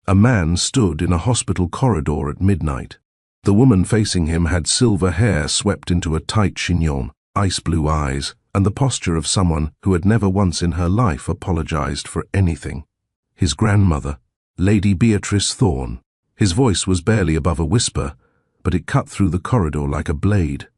A man stood in a hospital corridor at midnight. The woman facing him had silver hair swept into a tight chignon, ice blue eyes, and the posture of someone who had never once in her life apologized for anything. His grandmother, Lady Beatrice Thorne. His voice was barely above a whisper, but it cut through the corridor like a blade.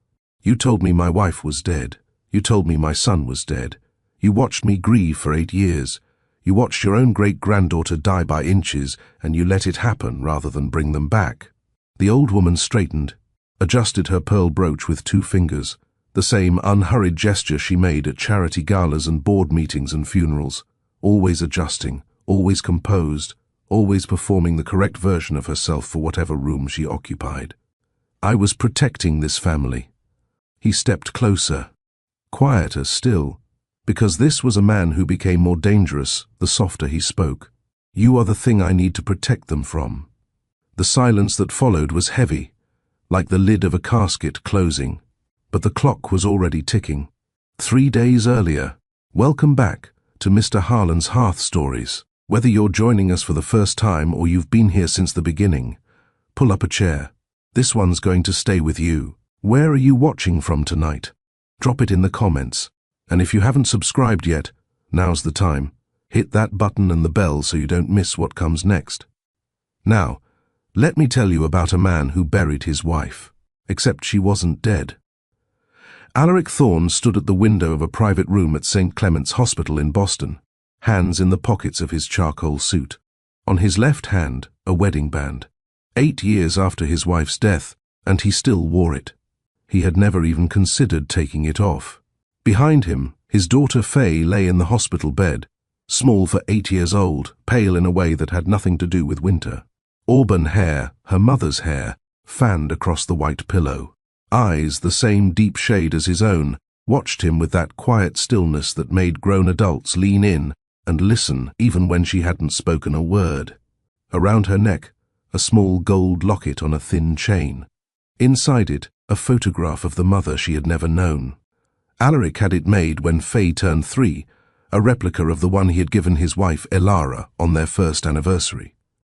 "You told me my wife was dead. You told me my son was dead. You watched me grieve for 8 years. You watched your own great-granddaughter die by inches, and you let it happen rather than bring them back." The old woman straightened, adjusted her pearl brooch with 2 fingers, the same unhurried gesture she made at charity galas and board meetings and funerals, always adjusting, always composed, always performing the correct version of herself for whatever room she occupied. "I was protecting this family." He stepped closer, quieter still, because this was a man who became more dangerous the softer he spoke. "You are the thing I need to protect them from." The silence that followed was heavy, like the lid of a casket closing, but the clock was already ticking. 3 days earlier. Welcome back to Mr. Harlan's Hearth Stories. Whether you're joining us for the first time or you've been here since the beginning, pull up a chair. This one's going to stay with you. Where are you watching from tonight? Drop it in the comments. And if you haven't subscribed yet, now's the time. Hit that button and the bell so you don't miss what comes next. Now, let me tell you about a man who buried his wife, except she wasn't dead. Alaric Thorne stood at the window of a private room at St. Clement's Hospital in Boston, hands in the pockets of his charcoal suit. On his left hand, a wedding band. 8 years after his wife's death, and he still wore it. He had never even considered taking it off. Behind him, his daughter Faye lay in the hospital bed, small for 8 years old, pale in a way that had nothing to do with winter. Auburn hair, her mother's hair, fanned across the white pillow. Eyes, the same deep shade as his own, watched him with that quiet stillness that made grown adults lean in and listen even when she hadn't spoken a word. Around her neck, a small gold locket on a thin chain. Inside it, a photograph of the mother she had never known. Alaric had it made when Faye turned 3, a replica of the one he had given his wife Elara on their first anniversary.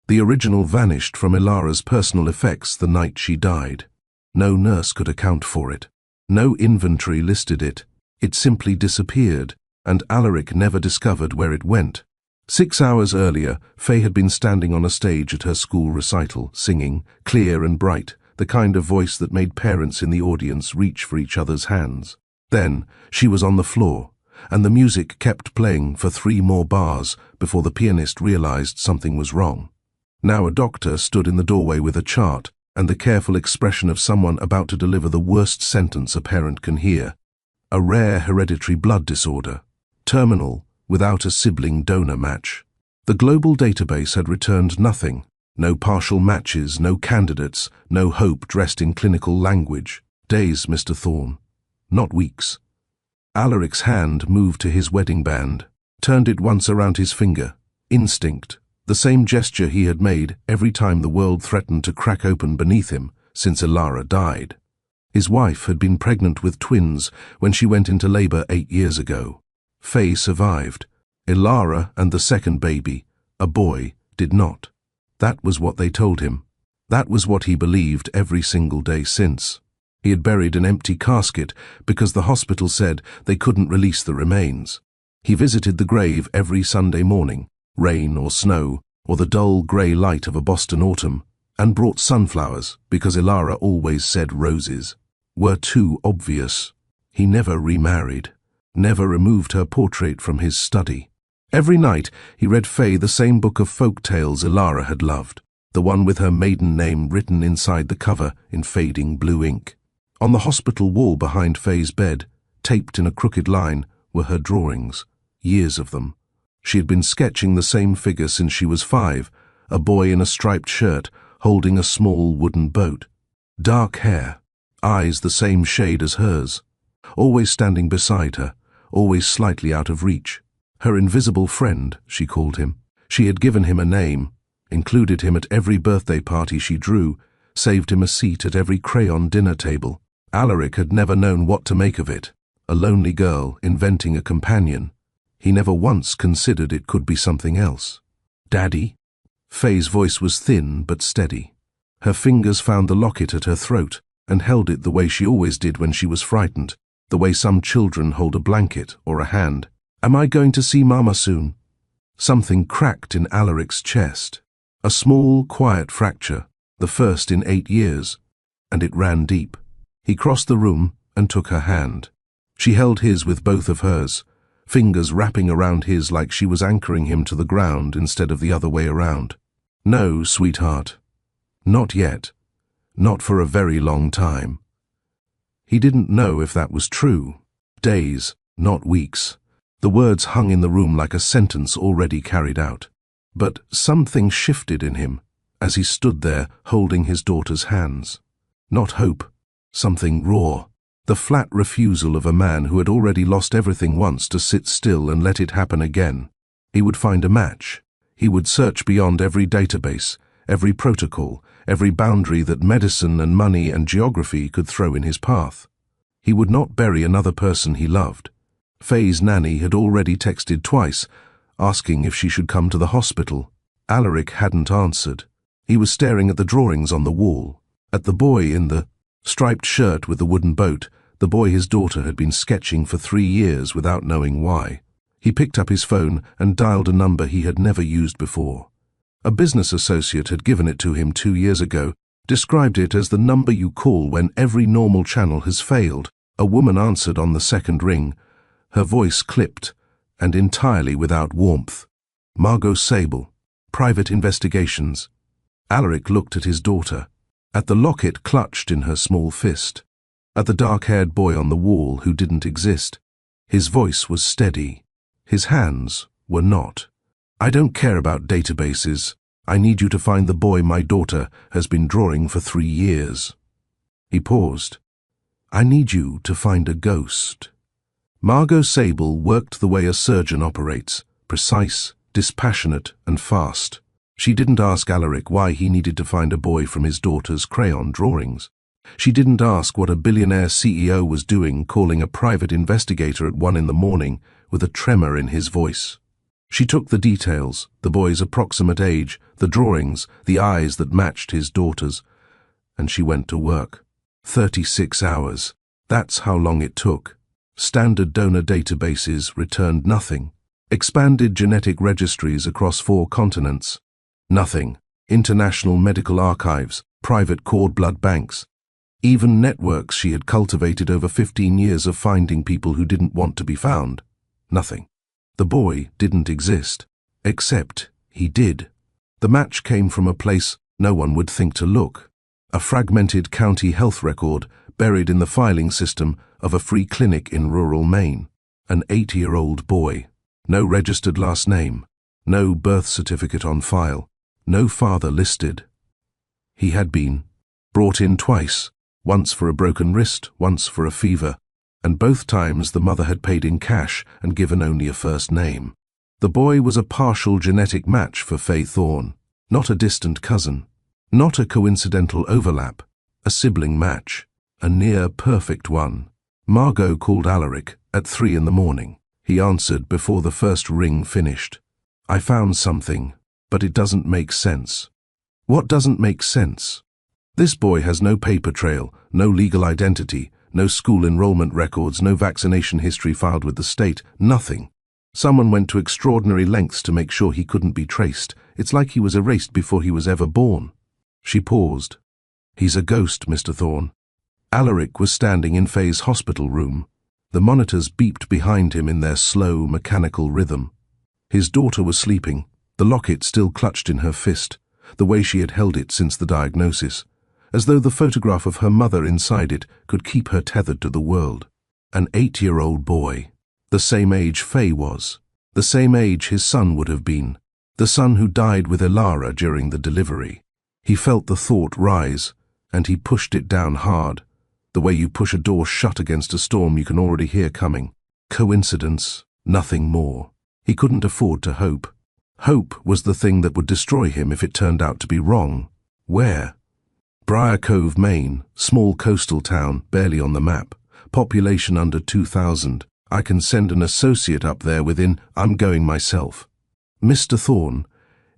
The original vanished from Elara's personal effects the night she died. No nurse could account for it. No inventory listed it. It simply disappeared, and Alaric never discovered where it went. 6 hours earlier, Faye had been standing on a stage at her school recital, singing, clear and bright, the kind of voice that made parents in the audience reach for each other's hands. Then, she was on the floor, and the music kept playing for 3 more bars before the pianist realized something was wrong. Now a doctor stood in the doorway with a chart and the careful expression of someone about to deliver the worst sentence a parent can hear. A rare hereditary blood disorder. Terminal, without a sibling donor match. The global database had returned nothing. No partial matches, no candidates, no hope dressed in clinical language. Days, Mr. Thorne. Not weeks. Alaric's hand moved to his wedding band, turned it once around his finger. Instinct, the same gesture he had made every time the world threatened to crack open beneath him since Elara died. His wife had been pregnant with twins when she went into labor 8 years ago. Faye survived. Elara and the second baby, a boy, did not. That was what they told him. That was what he believed every single day since. He had buried an empty casket because the hospital said they couldn't release the remains. He visited the grave every Sunday morning, rain or snow, or the dull grey light of a Boston autumn, and brought sunflowers because Elara always said roses were too obvious. He never remarried, never removed her portrait from his study. Every night he read Faye the same book of folk tales Elara had loved, the one with her maiden name written inside the cover in fading blue ink. On the hospital wall behind Faye's bed, taped in a crooked line, were her drawings, years of them. She had been sketching the same figure since she was 5, a boy in a striped shirt holding a small wooden boat. Dark hair, eyes the same shade as hers, always standing beside her, always slightly out of reach. Her invisible friend, she called him. She had given him a name, included him at every birthday party she drew, saved him a seat at every crayon dinner table. Alaric had never known what to make of it. A lonely girl inventing a companion. He never once considered it could be something else. Daddy? Faye's voice was thin but steady. Her fingers found the locket at her throat and held it the way she always did when she was frightened, the way some children hold a blanket or a hand. "Am I going to see Mama soon?" Something cracked in Alaric's chest. A small, quiet fracture, the first in 8 years, and it ran deep. He crossed the room and took her hand. She held his with both of hers, fingers wrapping around his like she was anchoring him to the ground instead of the other way around. "No, sweetheart. Not yet. Not for a very long time." He didn't know if that was true. Days, not weeks. The words hung in the room like a sentence already carried out. But something shifted in him as he stood there holding his daughter's hands. Not hope, something raw. The flat refusal of a man who had already lost everything once to sit still and let it happen again. He would find a match. He would search beyond every database, every protocol, every boundary that medicine and money and geography could throw in his path. He would not bury another person he loved. Faye's nanny had already texted twice, asking if she should come to the hospital. Alaric hadn't answered. He was staring at the drawings on the wall, at the boy in the striped shirt with the wooden boat, the boy his daughter had been sketching for 3 years without knowing why. He picked up his phone and dialed a number he had never used before. A business associate had given it to him 2 years ago, described it as the number you call when every normal channel has failed. A woman answered on the second ring, her voice clipped and entirely without warmth. "Margot Sable, Private Investigations." Alaric looked at his daughter, at the locket clutched in her small fist, at the dark-haired boy on the wall who didn't exist. His voice was steady. His hands were not. "I don't care about databases. I need you to find the boy my daughter has been drawing for 3 years. He paused. "I need you to find a ghost." Margot Sable worked the way a surgeon operates, precise, dispassionate, and fast. She didn't ask Alaric why he needed to find a boy from his daughter's crayon drawings. She didn't ask what a billionaire CEO was doing calling a private investigator at 1 in the morning with a tremor in his voice. She took the details, the boy's approximate age, the drawings, the eyes that matched his daughter's, and she went to work. 36 hours. That's how long it took. Standard donor databases returned nothing. Expanded genetic registries across 4 continents. Nothing. International medical archives, private cord blood banks. Even networks she had cultivated over 15 years of finding people who didn't want to be found. Nothing. The boy didn't exist. Except he did. The match came from a place no one would think to look. A fragmented county health record buried in the filing system of a free clinic in rural Maine. An 8-year-old boy. No registered last name. No birth certificate on file. No father listed. He had been brought in twice, once for a broken wrist, once for a fever, and both times the mother had paid in cash and given only a first name. The boy was a partial genetic match for Faye Thorne, not a distant cousin, not a coincidental overlap, a sibling match, a near-perfect one. Margot called Alaric at 3 in the morning. He answered before the first ring finished. "I found something, but it doesn't make sense." "What doesn't make sense?" "This boy has no paper trail, no legal identity, no school enrollment records, no vaccination history filed with the state, nothing. Someone went to extraordinary lengths to make sure he couldn't be traced. It's like he was erased before he was ever born." She paused. "He's a ghost, Mr. Thorne." Alaric was standing in Faye's hospital room. The monitors beeped behind him in their slow, mechanical rhythm. His daughter was sleeping, the locket still clutched in her fist, the way she had held it since the diagnosis, as though the photograph of her mother inside it could keep her tethered to the world. An 8-year-old boy, the same age Faye was, the same age his son would have been, the son who died with Elara during the delivery. He felt the thought rise, and he pushed it down hard, the way you push a door shut against a storm you can already hear coming. Coincidence, nothing more. He couldn't afford to hope. Hope was the thing that would destroy him if it turned out to be wrong. Where? Briar Cove, Maine, small coastal town, barely on the map. Population under 2,000. I can send an associate up there within, I'm going myself. Mr. Thorne,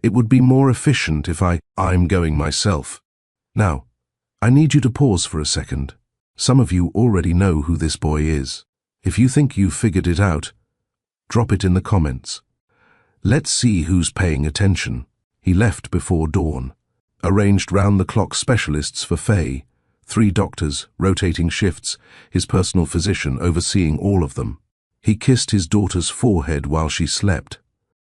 It would be more efficient if I'm going myself. Now, I need you to pause for a second. Some of you already know who this boy is. If you think you've figured it out, drop it in the comments. Let's see who's paying attention. He left before dawn. Arranged round-the-clock specialists for Faye, 3 doctors, rotating shifts, his personal physician overseeing all of them. He kissed his daughter's forehead while she slept.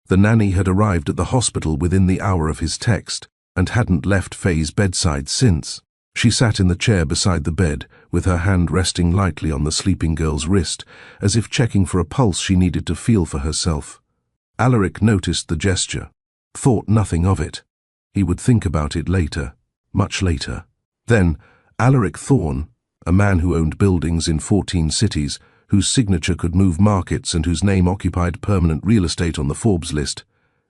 The nanny had arrived at the hospital within the hour of his text and hadn't left Faye's bedside since. She sat in the chair beside the bed, with her hand resting lightly on the sleeping girl's wrist, as if checking for a pulse she needed to feel for herself. Alaric noticed the gesture, thought nothing of it. He would think about it later, much later. Then, Alaric Thorne, a man who owned buildings in 14 cities, whose signature could move markets and whose name occupied permanent real estate on the Forbes list,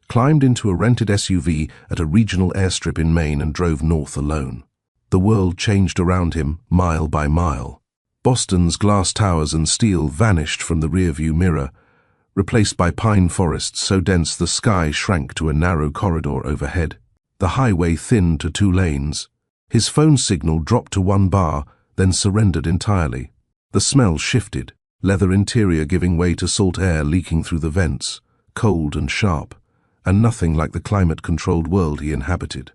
climbed into a rented SUV at a regional airstrip in Maine and drove north alone. The world changed around him, mile by mile. Boston's glass towers and steel vanished from the rearview mirror, replaced by pine forests so dense the sky shrank to a narrow corridor overhead. The highway thinned to 2 lanes. His phone signal dropped to 1 bar, then surrendered entirely. The smell shifted, leather interior giving way to salt air leaking through the vents, cold and sharp, and nothing like the climate-controlled world he inhabited.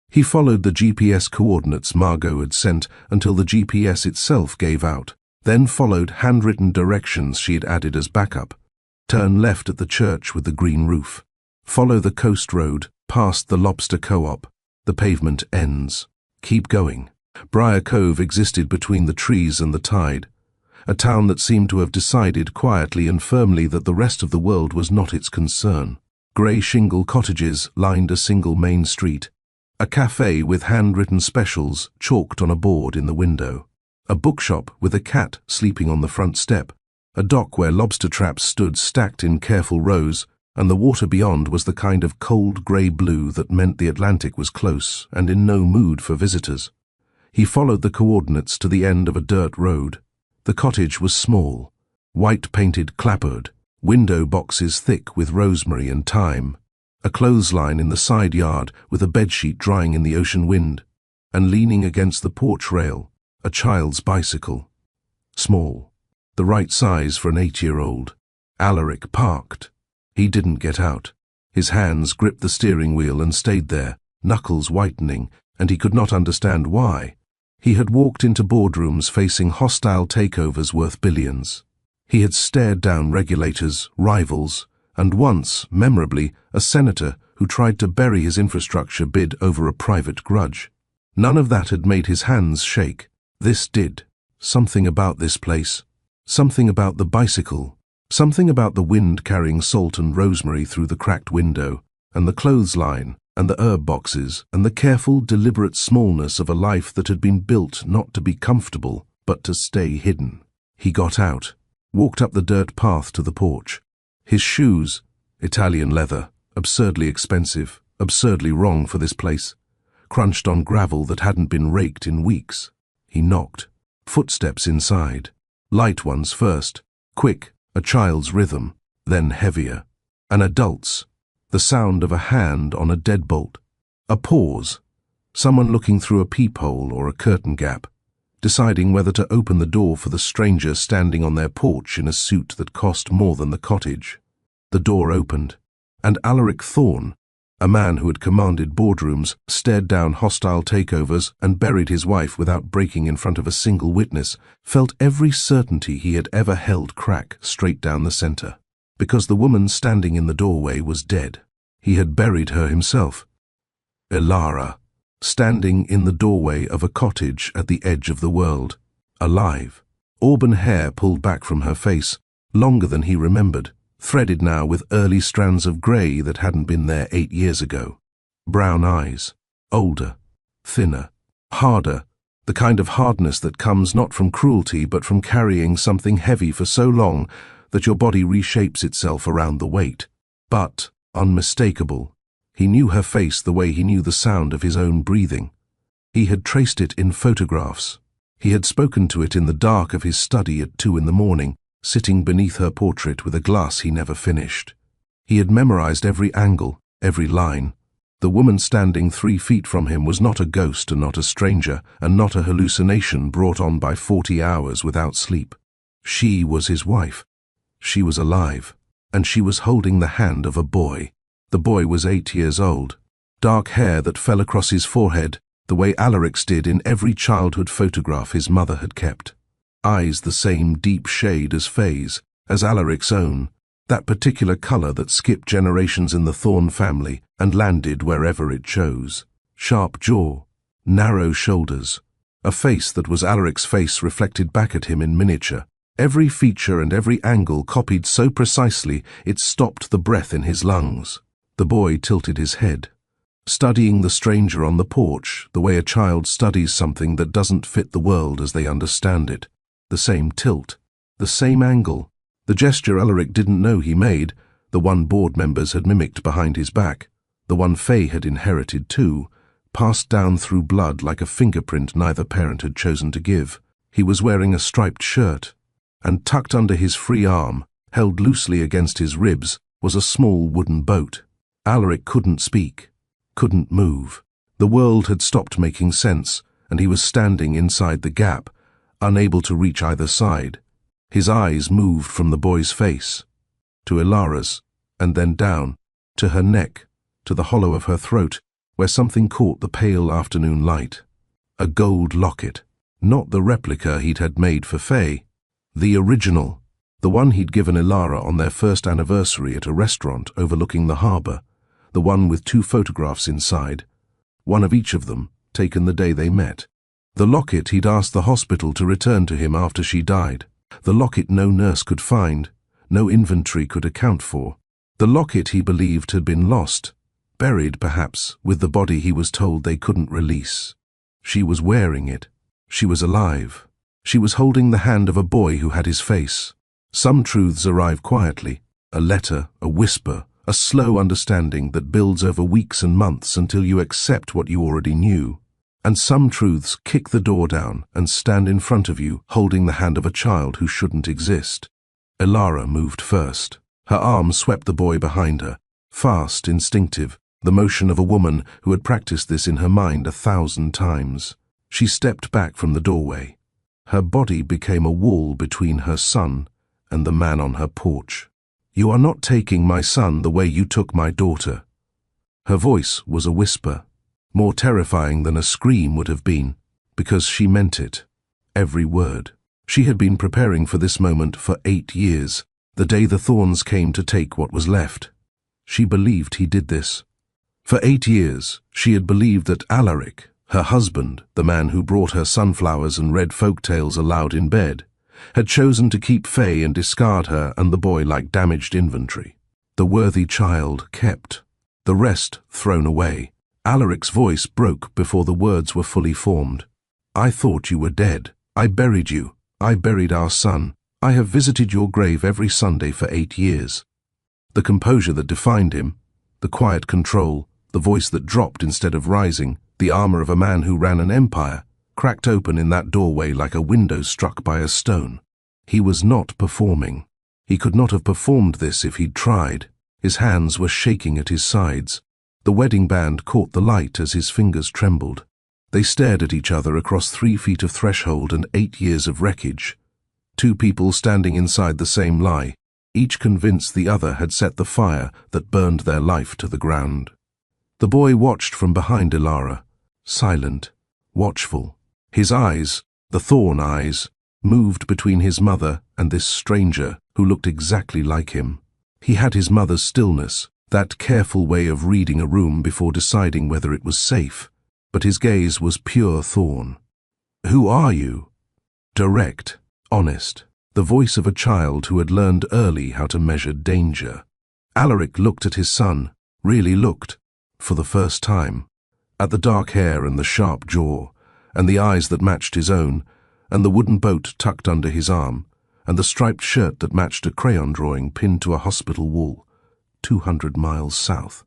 He followed the GPS coordinates Margot had sent until the GPS itself gave out, then followed handwritten directions she had added as backup. Turn left at the church with the green roof. Follow the coast road, past the lobster co-op. The pavement ends. Keep going. Briar Cove existed between the trees and the tide, a town that seemed to have decided quietly and firmly that the rest of the world was not its concern. Grey shingle cottages lined a single main street. A cafe with handwritten specials chalked on a board in the window. A bookshop with a cat sleeping on the front step. A dock where lobster traps stood stacked in careful rows, and the water beyond was the kind of cold grey blue that meant the Atlantic was close and in no mood for visitors. He followed the coordinates to the end of a dirt road. The cottage was small, white-painted clapboard, window boxes thick with rosemary and thyme, a clothesline in the side yard with a bedsheet drying in the ocean wind, and leaning against the porch rail, a child's bicycle. Small, the right size for an 8-year-old. Alaric parked. He didn't get out. His hands gripped the steering wheel and stayed there, knuckles whitening, and he could not understand why. He had walked into boardrooms facing hostile takeovers worth billions. He had stared down regulators, rivals, and once, memorably, a senator who tried to bury his infrastructure bid over a private grudge. None of that had made his hands shake. This did. Something about this place. Something about the bicycle. Something about the wind carrying salt and rosemary through the cracked window, and the clothesline, and the herb boxes, and the careful, deliberate smallness of a life that had been built not to be comfortable, but to stay hidden. He got out, walked up the dirt path to the porch. His shoes, Italian leather, absurdly expensive, absurdly wrong for this place, crunched on gravel that hadn't been raked in weeks. He knocked. Footsteps inside. Light ones first, quick, a child's rhythm, then heavier. An adult's. The sound of a hand on a deadbolt. A pause. Someone looking through a peephole or a curtain gap, deciding whether to open the door for the stranger standing on their porch in a suit that cost more than the cottage. The door opened, and Alaric Thorne, a man who had commanded boardrooms, stared down hostile takeovers and buried his wife without breaking in front of a single witness, felt every certainty he had ever held crack straight down the center. Because the woman standing in the doorway was dead. He had buried her himself. Elara, standing in the doorway of a cottage at the edge of the world, alive. Auburn hair pulled back from her face, longer than he remembered, threaded now with early strands of grey that hadn't been there 8 years ago. Brown eyes, older, thinner, harder, the kind of hardness that comes not from cruelty but from carrying something heavy for so long that your body reshapes itself around the weight. But, unmistakable, he knew her face the way he knew the sound of his own breathing. He had traced it in photographs. He had spoken to it in the dark of his study at 2 in the morning, sitting beneath her portrait with a glass he never finished. He had memorized every angle, every line. The woman standing 3 feet from him was not a ghost and not a stranger, and not a hallucination brought on by 40 hours without sleep. She was his wife. She was alive, and she was holding the hand of a boy. The boy was 8 years old. Dark hair that fell across his forehead, the way Alaric's did in every childhood photograph his mother had kept. Eyes the same deep shade as Faye's, as Alaric's own, that particular color that skipped generations in the Thorne family and landed wherever it chose. Sharp jaw, narrow shoulders, a face that was Alaric's face reflected back at him in miniature. Every feature and every angle copied so precisely it stopped the breath in his lungs. The boy tilted his head, studying the stranger on the porch, the way a child studies something that doesn't fit the world as they understand it. The same tilt, the same angle, the gesture Alaric didn't know he made, the one board members had mimicked behind his back, the one Faye had inherited too, passed down through blood like a fingerprint neither parent had chosen to give. He was wearing a striped shirt, and tucked under his free arm, held loosely against his ribs, was a small wooden boat. Alaric couldn't speak, couldn't move. The world had stopped making sense, and he was standing inside the gap, unable to reach either side. His eyes moved from the boy's face, to Ilara's, and then down, to her neck, to the hollow of her throat, where something caught the pale afternoon light. A gold locket, not the replica he'd had made for Faye, the original, the one he'd given Ilara on their first anniversary at a restaurant overlooking the harbour, the one with 2 photographs inside, one of each of them, taken the day they met. The locket he'd asked the hospital to return to him after she died. The locket no nurse could find, no inventory could account for. The locket he believed had been lost, buried perhaps with the body he was told they couldn't release. She was wearing it. She was alive. She was holding the hand of a boy who had his face. Some truths arrive quietly, a letter, a whisper, a slow understanding that builds over weeks and months until you accept what you already knew. And some truths kick the door down and stand in front of you, holding the hand of a child who shouldn't exist. Ilara moved first. Her arm swept the boy behind her, fast, instinctive, the motion of a woman who had practiced this in her mind 1,000 times. She stepped back from the doorway. Her body became a wall between her son and the man on her porch. "You are not taking my son the way you took my daughter." Her voice was a whisper, more terrifying than a scream would have been, because she meant it, every word. She had been preparing for this moment for 8 years, the day the Thorns came to take what was left. She believed he did this. For 8 years, she had believed that Alaric, her husband, the man who brought her sunflowers and read folk tales aloud in bed, had chosen to keep Faye and discard her and the boy like damaged inventory. The worthy child kept, the rest thrown away. Alaric's voice broke before the words were fully formed. "I thought you were dead. I buried you. I buried our son. I have visited your grave every Sunday for 8 years. The composure that defined him, the quiet control, the voice that dropped instead of rising, the armor of a man who ran an empire, cracked open in that doorway like a window struck by a stone. He was not performing. He could not have performed this if he'd tried. His hands were shaking at his sides. The wedding band caught the light as his fingers trembled. They stared at each other across 3 feet of threshold and 8 years of wreckage. 2 people standing inside the same lie, each convinced the other had set the fire that burned their life to the ground. The boy watched from behind Ilara, silent, watchful. His eyes, the Thorn eyes, moved between his mother and this stranger who looked exactly like him. He had his mother's stillness, that careful way of reading a room before deciding whether it was safe, but his gaze was pure Thorn. "Who are you?" Direct, honest, the voice of a child who had learned early how to measure danger. Alaric looked at his son, really looked, for the first time, at the dark hair and the sharp jaw, and the eyes that matched his own, and the wooden boat tucked under his arm, and the striped shirt that matched a crayon drawing pinned to a hospital wall, 200 miles south.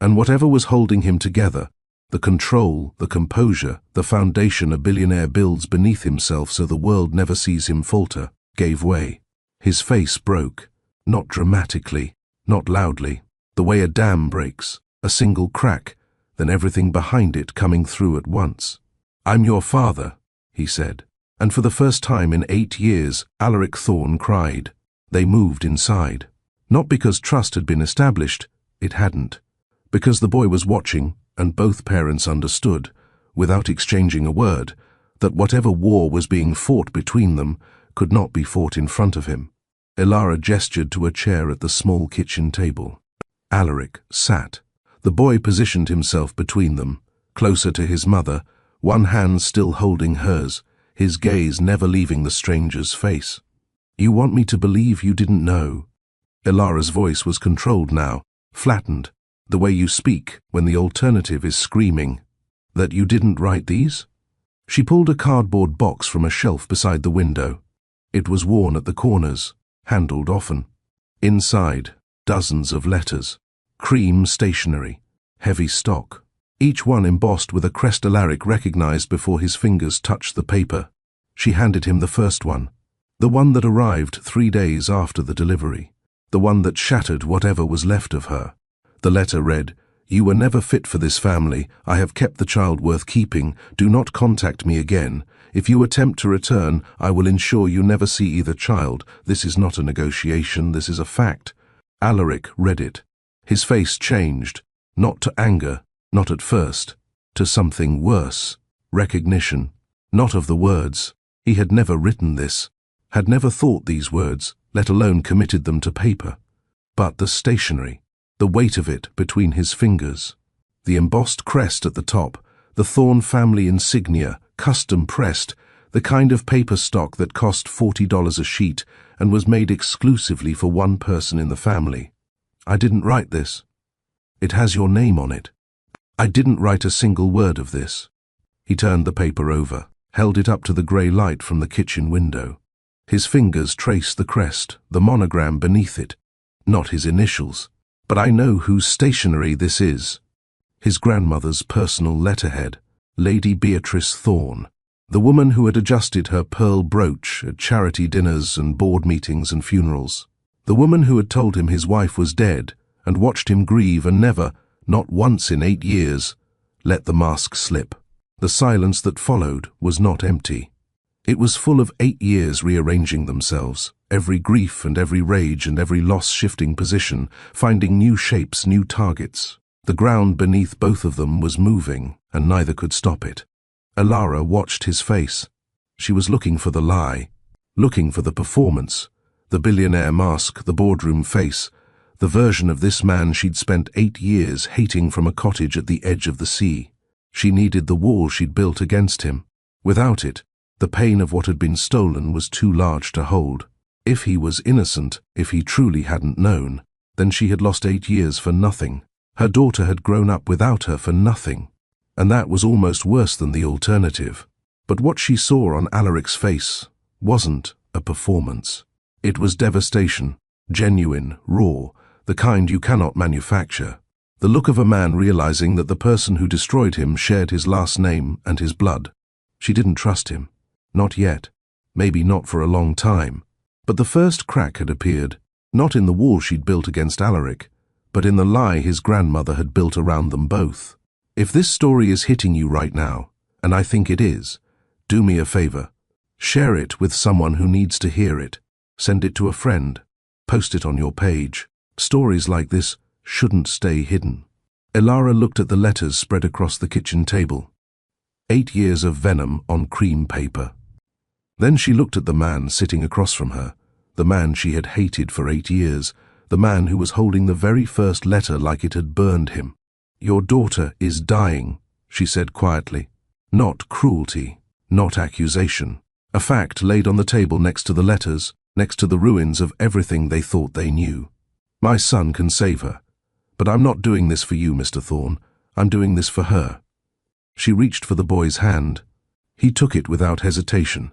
And whatever was holding him together, the control, the composure, the foundation a billionaire builds beneath himself so the world never sees him falter, gave way. His face broke, not dramatically, not loudly, the way a dam breaks, a single crack, then everything behind it coming through at once. "I'm your father," he said. And for the first time in 8 years, Alaric Thorne cried. They moved inside. Not because trust had been established, it hadn't. Because the boy was watching, and both parents understood, without exchanging a word, that whatever war was being fought between them could not be fought in front of him. Elara gestured to a chair at the small kitchen table. Alaric sat. The boy positioned himself between them, closer to his mother, one hand still holding hers, his gaze never leaving the stranger's face. "You want me to believe you didn't know?" Elara's voice was controlled now, flattened, the way you speak when the alternative is screaming. "That you didn't write these?" She pulled a cardboard box from a shelf beside the window. It was worn at the corners, handled often. Inside, dozens of letters. Cream stationery, heavy stock. Each one embossed with a crest Alaric recognized before his fingers touched the paper. She handed him the first one. The one that arrived 3 days after the delivery. The one that shattered whatever was left of her. The letter read, "You were never fit for this family. I have kept the child worth keeping. Do not contact me again. If you attempt to return, I will ensure you never see either child. This is not a negotiation. This is a fact." Alaric read it. His face changed, not to anger, not at first, to something worse. Recognition. Not of the words. He had never written this, had never thought these words, let alone committed them to paper. But the stationery. The weight of it between his fingers. The embossed crest at the top, the Thorne family insignia, custom pressed, the kind of paper stock that cost $40 a sheet and was made exclusively for one person in the family. "I didn't write this. It has your name on it. I didn't write a single word of this." He turned the paper over, held it up to the grey light from the kitchen window. His fingers traced the crest, the monogram beneath it. Not his initials. "But I know whose stationery this is." His grandmother's personal letterhead, Lady Beatrice Thorne, the woman who had adjusted her pearl brooch at charity dinners and board meetings and funerals. The woman who had told him his wife was dead and watched him grieve and never, not once in 8 years, let the mask slip. The silence that followed was not empty. It was full of 8 years rearranging themselves, every grief and every rage and every loss shifting position, finding new shapes, new targets. The ground beneath both of them was moving, and neither could stop it. Elara watched his face. She was looking for the lie, looking for the performance, the billionaire mask, the boardroom face, the version of this man she'd spent 8 years hating from a cottage at the edge of the sea. She needed the wall she'd built against him. Without it, the pain of what had been stolen was too large to hold. If he was innocent, if he truly hadn't known, then she had lost 8 years for nothing. Her daughter had grown up without her for nothing. And that was almost worse than the alternative. But what she saw on Alaric's face wasn't a performance. It was devastation, genuine, raw, the kind you cannot manufacture. The look of a man realizing that the person who destroyed him shared his last name and his blood. She didn't trust him. Not yet. Maybe not for a long time. But the first crack had appeared, not in the wall she'd built against Alaric, but in the lie his grandmother had built around them both. If this story is hitting you right now, and I think it is, do me a favor. Share it with someone who needs to hear it. Send it to a friend. Post it on your page. Stories like this shouldn't stay hidden. Elara looked at the letters spread across the kitchen table. 8 years of venom on cream paper. Then she looked at the man sitting across from her, the man she had hated for 8 years, the man who was holding the very first letter like it had burned him. "Your daughter is dying," she said quietly. Not cruelty, not accusation. A fact laid on the table next to the letters, next to the ruins of everything they thought they knew. "My son can save her. But I'm not doing this for you, Mr. Thorne. I'm doing this for her." She reached for the boy's hand. He took it without hesitation,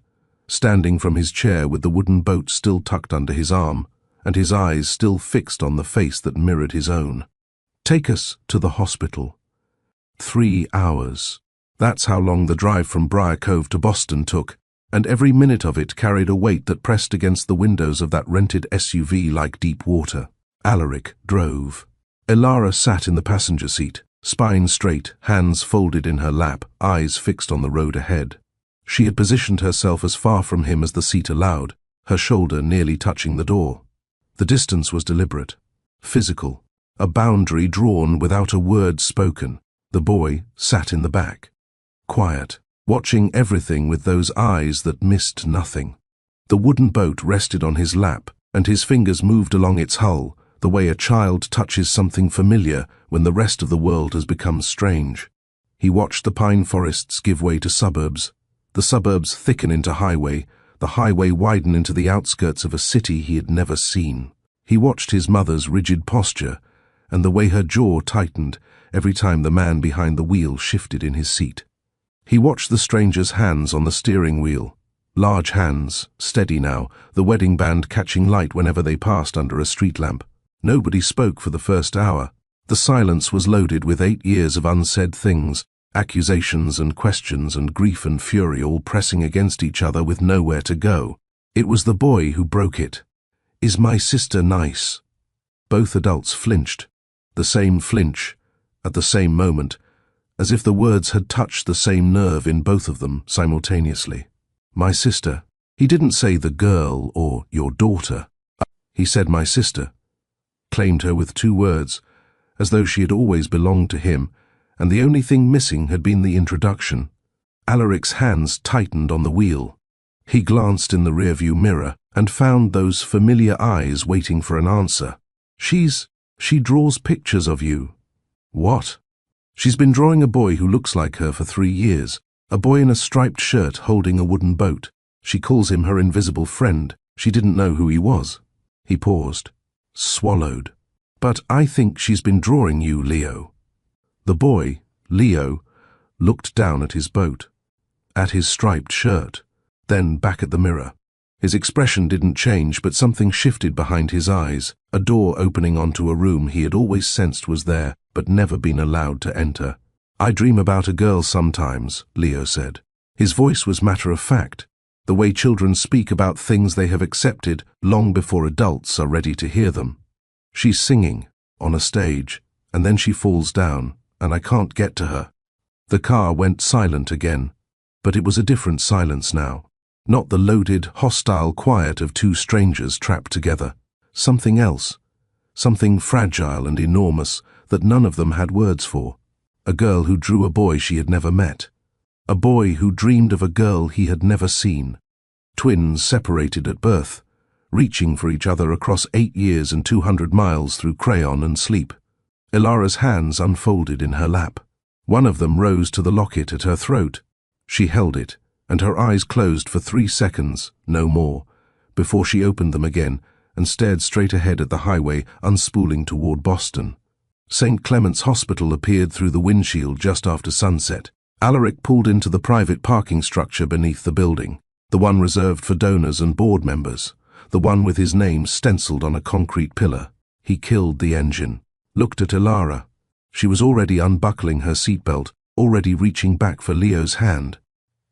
standing from his chair with the wooden boat still tucked under his arm, and his eyes still fixed on the face that mirrored his own. "Take us to the hospital." 3 hours. That's how long the drive from Briar Cove to Boston took, and every minute of it carried a weight that pressed against the windows of that rented SUV like deep water. Alaric drove. Elara sat in the passenger seat, spine straight, hands folded in her lap, eyes fixed on the road ahead. She had positioned herself as far from him as the seat allowed, her shoulder nearly touching the door. The distance was deliberate, physical, a boundary drawn without a word spoken. The boy sat in the back, quiet, watching everything with those eyes that missed nothing. The wooden boat rested on his lap, and his fingers moved along its hull, the way a child touches something familiar when the rest of the world has become strange. He watched the pine forests give way to suburbs, the suburbs thicken into highway, the highway widen into the outskirts of a city he had never seen. He watched his mother's rigid posture, and the way her jaw tightened every time the man behind the wheel shifted in his seat. He watched the stranger's hands on the steering wheel, large hands, steady now, the wedding band catching light whenever they passed under a street lamp. Nobody spoke for the first hour. The silence was loaded with 8 years of unsaid things, accusations and questions and grief and fury all pressing against each other with nowhere to go. It was the boy who broke it. "Is my sister nice?" Both adults flinched, the same flinch, at the same moment, as if the words had touched the same nerve in both of them simultaneously. "My sister." He didn't say the girl or your daughter. He said my sister, claimed her with 2 words, as though she had always belonged to him, and the only thing missing had been the introduction. Alaric's hands tightened on the wheel. He glanced in the rearview mirror and found those familiar eyes waiting for an answer. She draws pictures of you." "What?" "She's been drawing a boy who looks like her for 3 years, a boy in a striped shirt holding a wooden boat. She calls him her invisible friend. She didn't know who he was." He paused, swallowed. "But I think she's been drawing you, Leo." The boy, Leo, looked down at his boat, at his striped shirt, then back at the mirror. His expression didn't change, but something shifted behind his eyes, a door opening onto a room he had always sensed was there, but never been allowed to enter. "I dream about a girl sometimes," Leo said. His voice was matter-of-fact, the way children speak about things they have accepted long before adults are ready to hear them. "She's singing, on a stage, and then she falls down, and I can't get to her." The car went silent again, but it was a different silence now. Not the loaded, hostile quiet of 2 strangers trapped together. Something else. Something fragile and enormous that none of them had words for. A girl who drew a boy she had never met. A boy who dreamed of a girl he had never seen. Twins separated at birth, reaching for each other across 8 years and 200 miles through crayon and sleep. Ilara's hands unfolded in her lap. One of them rose to the locket at her throat. She held it, and her eyes closed for 3 seconds, no more, before she opened them again and stared straight ahead at the highway unspooling toward Boston. St. Clement's Hospital appeared through the windshield just after sunset. Alaric pulled into the private parking structure beneath the building, the one reserved for donors and board members, the one with his name stenciled on a concrete pillar. He killed the engine, looked at Ilara. She was already unbuckling her seatbelt, already reaching back for Leo's hand.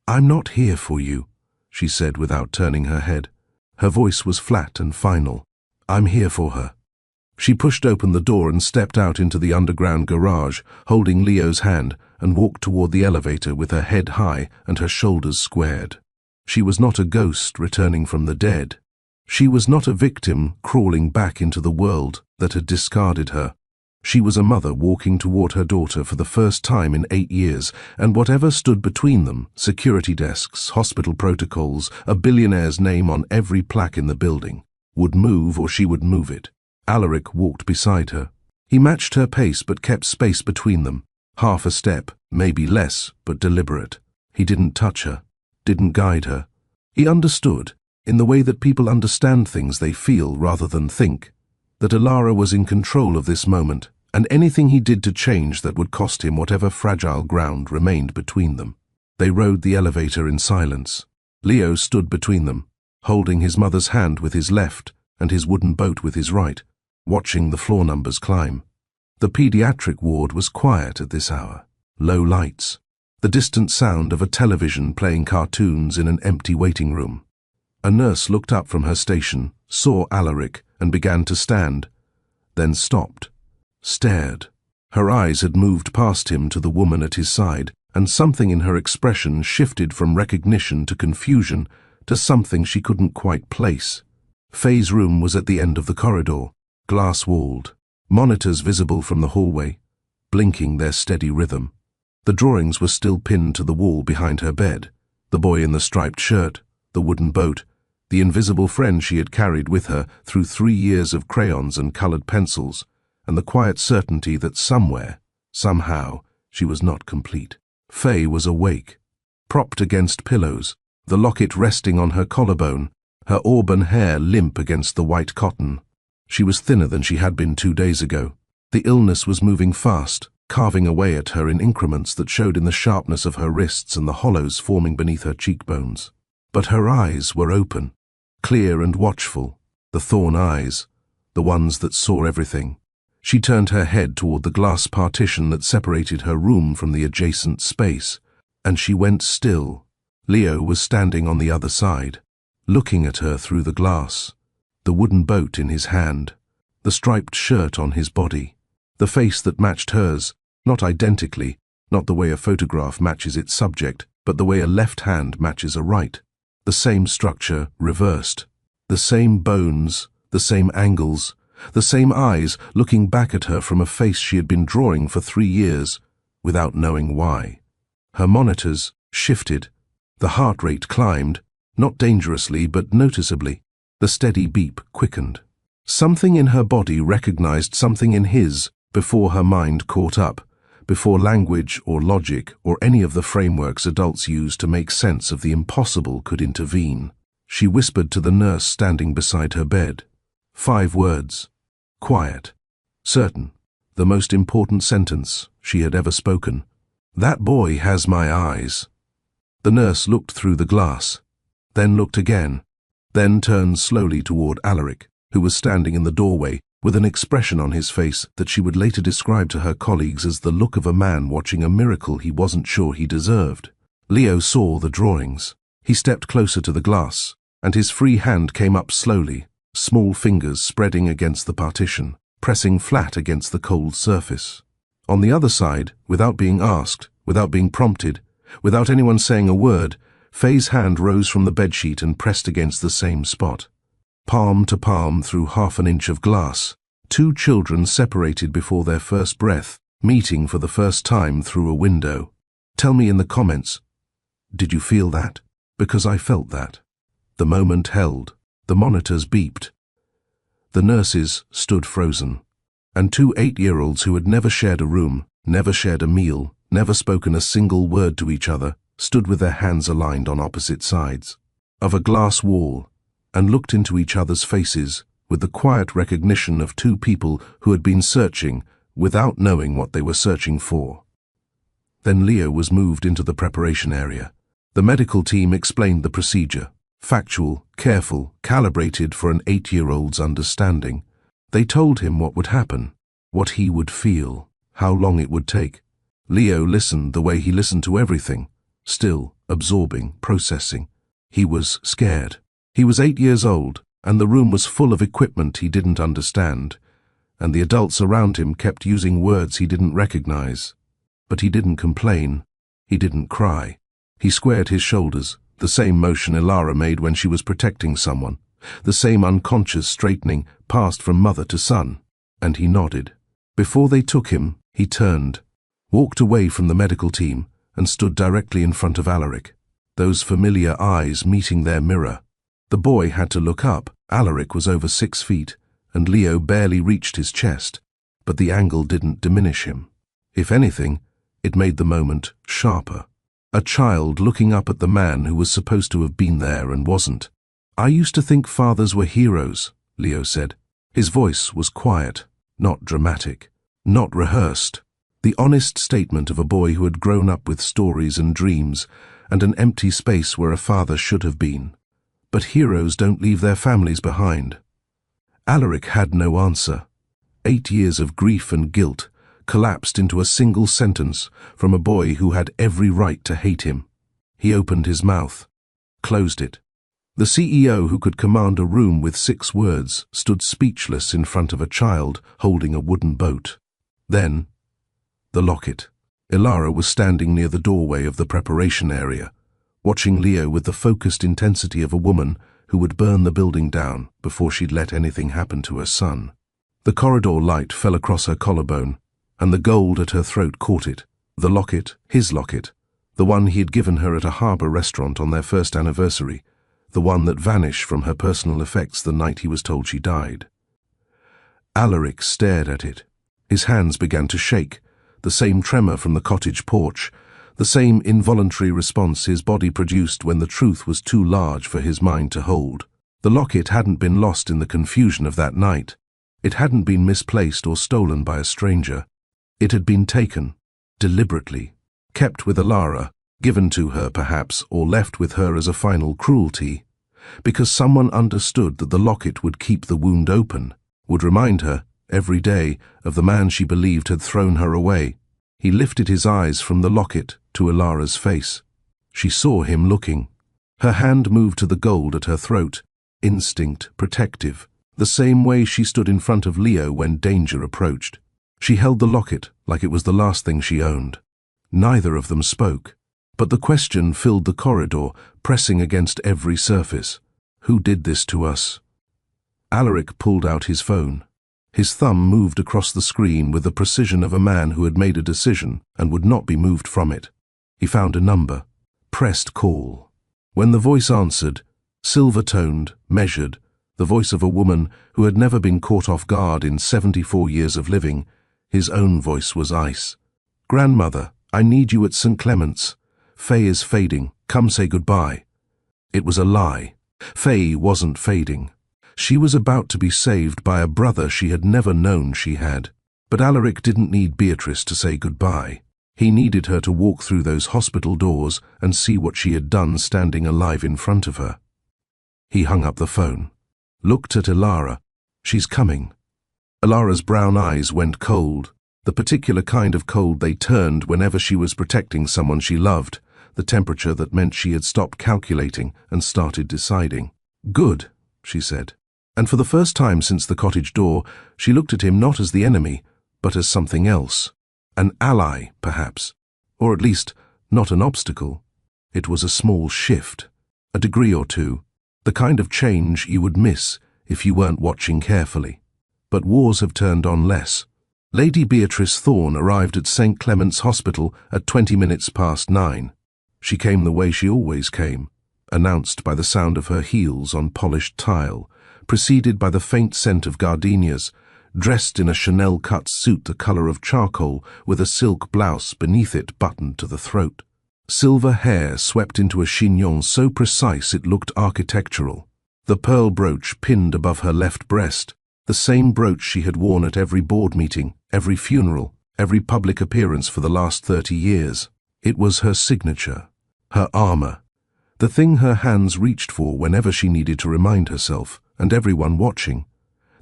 "I'm not here for you," she said without turning her head. Her voice was flat and final. "I'm here for her." She pushed open the door and stepped out into the underground garage, holding Leo's hand, and walked toward the elevator with her head high and her shoulders squared. She was not a ghost returning from the dead. She was not a victim crawling back into the world that had discarded her. She was a mother walking toward her daughter for the first time in 8 years, and whatever stood between them, security desks, hospital protocols, a billionaire's name on every plaque in the building, would move or she would move it. Alaric walked beside her. He matched her pace but kept space between them. Half a step, maybe less, but deliberate. He didn't touch her, didn't guide her. He understood, in the way that people understand things they feel rather than think, that Ilara was in control of this moment, and anything he did to change that would cost him whatever fragile ground remained between them. They rode the elevator in silence. Leo stood between them, holding his mother's hand with his left and his wooden boat with his right, watching the floor numbers climb. The pediatric ward was quiet at this hour. Low lights, the distant sound of a television playing cartoons in an empty waiting room. A nurse looked up from her station, saw Alaric, and began to stand, then stopped, stared. Her eyes had moved past him to the woman at his side, and something in her expression shifted from recognition to confusion to something she couldn't quite place. Faye's room was at the end of the corridor, glass-walled, monitors visible from the hallway, blinking their steady rhythm. The drawings were still pinned to the wall behind her bed, the boy in the striped shirt, the wooden boat, the invisible friend she had carried with her through 3 years of crayons and colored pencils, and the quiet certainty that somewhere, somehow, she was not complete. Faye was awake, propped against pillows, the locket resting on her collarbone, her auburn hair limp against the white cotton. She was thinner than she had been 2 days ago. The illness was moving fast, carving away at her in increments that showed in the sharpness of her wrists and the hollows forming beneath her cheekbones. But her eyes were open, clear and watchful, the thorn eyes, the ones that saw everything. She turned her head toward the glass partition that separated her room from the adjacent space, and she went still. Leo was standing on the other side, looking at her through the glass, the wooden boat in his hand, the striped shirt on his body, the face that matched hers, not identically, not the way a photograph matches its subject, but the way a left hand matches a right. The same structure reversed, the same bones, the same angles, the same eyes looking back at her from a face she had been drawing for 3 years, without knowing why. Her monitors shifted. The heart rate climbed, not dangerously but noticeably. The steady beep quickened. Something in her body recognized something in his before her mind caught up, before language or logic or any of the frameworks adults use to make sense of the impossible could intervene. She whispered to the nurse standing beside her bed. 5 words. Quiet. Certain. The most important sentence she had ever spoken. "That boy has my eyes." The nurse looked through the glass, then looked again, then turned slowly toward Alaric, who was standing in the doorway with an expression on his face that she would later describe to her colleagues as the look of a man watching a miracle he wasn't sure he deserved. Leo saw the drawings. He stepped closer to the glass, and his free hand came up slowly, small fingers spreading against the partition, pressing flat against the cold surface. On the other side, without being asked, without being prompted, without anyone saying a word, Faye's hand rose from the bedsheet and pressed against the same spot. Palm to palm through half an inch of glass, 2 children separated before their first breath, meeting for the first time through a window. Tell me in the comments, did you feel that? Because I felt that. The moment held. The monitors beeped. The nurses stood frozen. And 2 8-year-olds who had never shared a room, never shared a meal, never spoken a single word to each other, stood with their hands aligned on opposite sides of a glass wall and looked into each other's faces with the quiet recognition of 2 people who had been searching without knowing what they were searching for. Then Leo was moved into the preparation area. The medical team explained the procedure, factual, careful, calibrated for an 8-year-old's understanding. They told him what would happen, what he would feel, how long it would take. Leo listened the way he listened to everything, still, absorbing, processing. He was scared. He was 8 years old, and the room was full of equipment he didn't understand, and the adults around him kept using words he didn't recognize. But he didn't complain. He didn't cry. He squared his shoulders, the same motion Ilara made when she was protecting someone, the same unconscious straightening passed from mother to son, and he nodded. Before they took him, he turned, walked away from the medical team, and stood directly in front of Alaric, those familiar eyes meeting their mirror. The boy had to look up. Alaric was over 6 feet, and Leo barely reached his chest, but the angle didn't diminish him. If anything, it made the moment sharper. A child looking up at the man who was supposed to have been there and wasn't. "I used to think fathers were heroes," Leo said. His voice was quiet, not dramatic, not rehearsed. The honest statement of a boy who had grown up with stories and dreams and an empty space where a father should have been. But heroes don't leave their families behind. Alaric had no answer. 8 years of grief and guilt collapsed into a single sentence from a boy who had every right to hate him. He opened his mouth, closed it. The CEO who could command a room with 6 words stood speechless in front of a child holding a wooden boat. Then, The locket. Ilara was standing near the doorway of the preparation area, watching Leo with the focused intensity of a woman who would burn the building down before she'd let anything happen to her son. The corridor light fell across her collarbone, and the gold at her throat caught it. The locket, his locket, the one he had given her at a harbour restaurant on their first anniversary, the one that vanished from her personal effects the night he was told she died. Alaric stared at it. His hands began to shake, the same tremor from the cottage porch, the same involuntary response his body produced when the truth was too large for his mind to hold. The locket hadn't been lost in the confusion of that night. It hadn't been misplaced or stolen by a stranger. It had been taken, deliberately, kept with Ilara, given to her perhaps, or left with her as a final cruelty, because someone understood that the locket would keep the wound open, would remind her, every day, of the man she believed had thrown her away. He lifted his eyes from the locket to Ilara's face. She saw him looking. Her hand moved to the gold at her throat, instinct, protective, the same way she stood in front of Leo when danger approached. She held the locket like it was the last thing she owned. Neither of them spoke, but the question filled the corridor, pressing against every surface. Who did this to us? Alaric pulled out his phone. His thumb moved across the screen with the precision of a man who had made a decision and would not be moved from it. He found a number, pressed call. When the voice answered, silver-toned, measured, the voice of a woman who had never been caught off guard in 74 years of living, his own voice was ice. "Grandmother, I need you at St. Clement's. Faye is fading. Come say goodbye." It was a lie. Faye wasn't fading. She was about to be saved by a brother she had never known she had. But Alaric didn't need Beatrice to say goodbye. He needed her to walk through those hospital doors and see what she had done standing alive in front of her. He hung up the phone, looked at Ilara. "She's coming." Ilara's brown eyes went cold, the particular kind of cold they turned whenever she was protecting someone she loved, the temperature that meant she had stopped calculating and started deciding. "Good," she said. And for the first time since the cottage door, she looked at him not as the enemy, but as something else. An ally, perhaps, or at least not an obstacle. It was a small shift, a degree or two, the kind of change you would miss if you weren't watching carefully. But wars have turned on less. Lady Beatrice Thorne arrived at St. Clement's Hospital at 20 minutes past 9. She came the way she always came, announced by the sound of her heels on polished tile, preceded by the faint scent of gardenias, dressed in a Chanel-cut suit the color of charcoal with a silk blouse beneath it buttoned to the throat. Silver hair swept into a chignon so precise it looked architectural. The pearl brooch pinned above her left breast, the same brooch she had worn at every board meeting, every funeral, every public appearance for the last 30 years. It was her signature, her armor, the thing her hands reached for whenever she needed to remind herself, and everyone watching,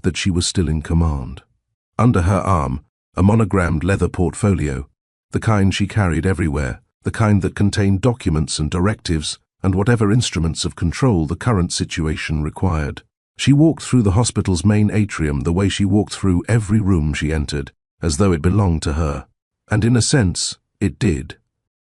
that she was still in command. Under her arm, a monogrammed leather portfolio, the kind she carried everywhere, the kind that contained documents and directives and whatever instruments of control the current situation required. She walked through the hospital's main atrium the way she walked through every room she entered, as though it belonged to her. And in a sense, it did.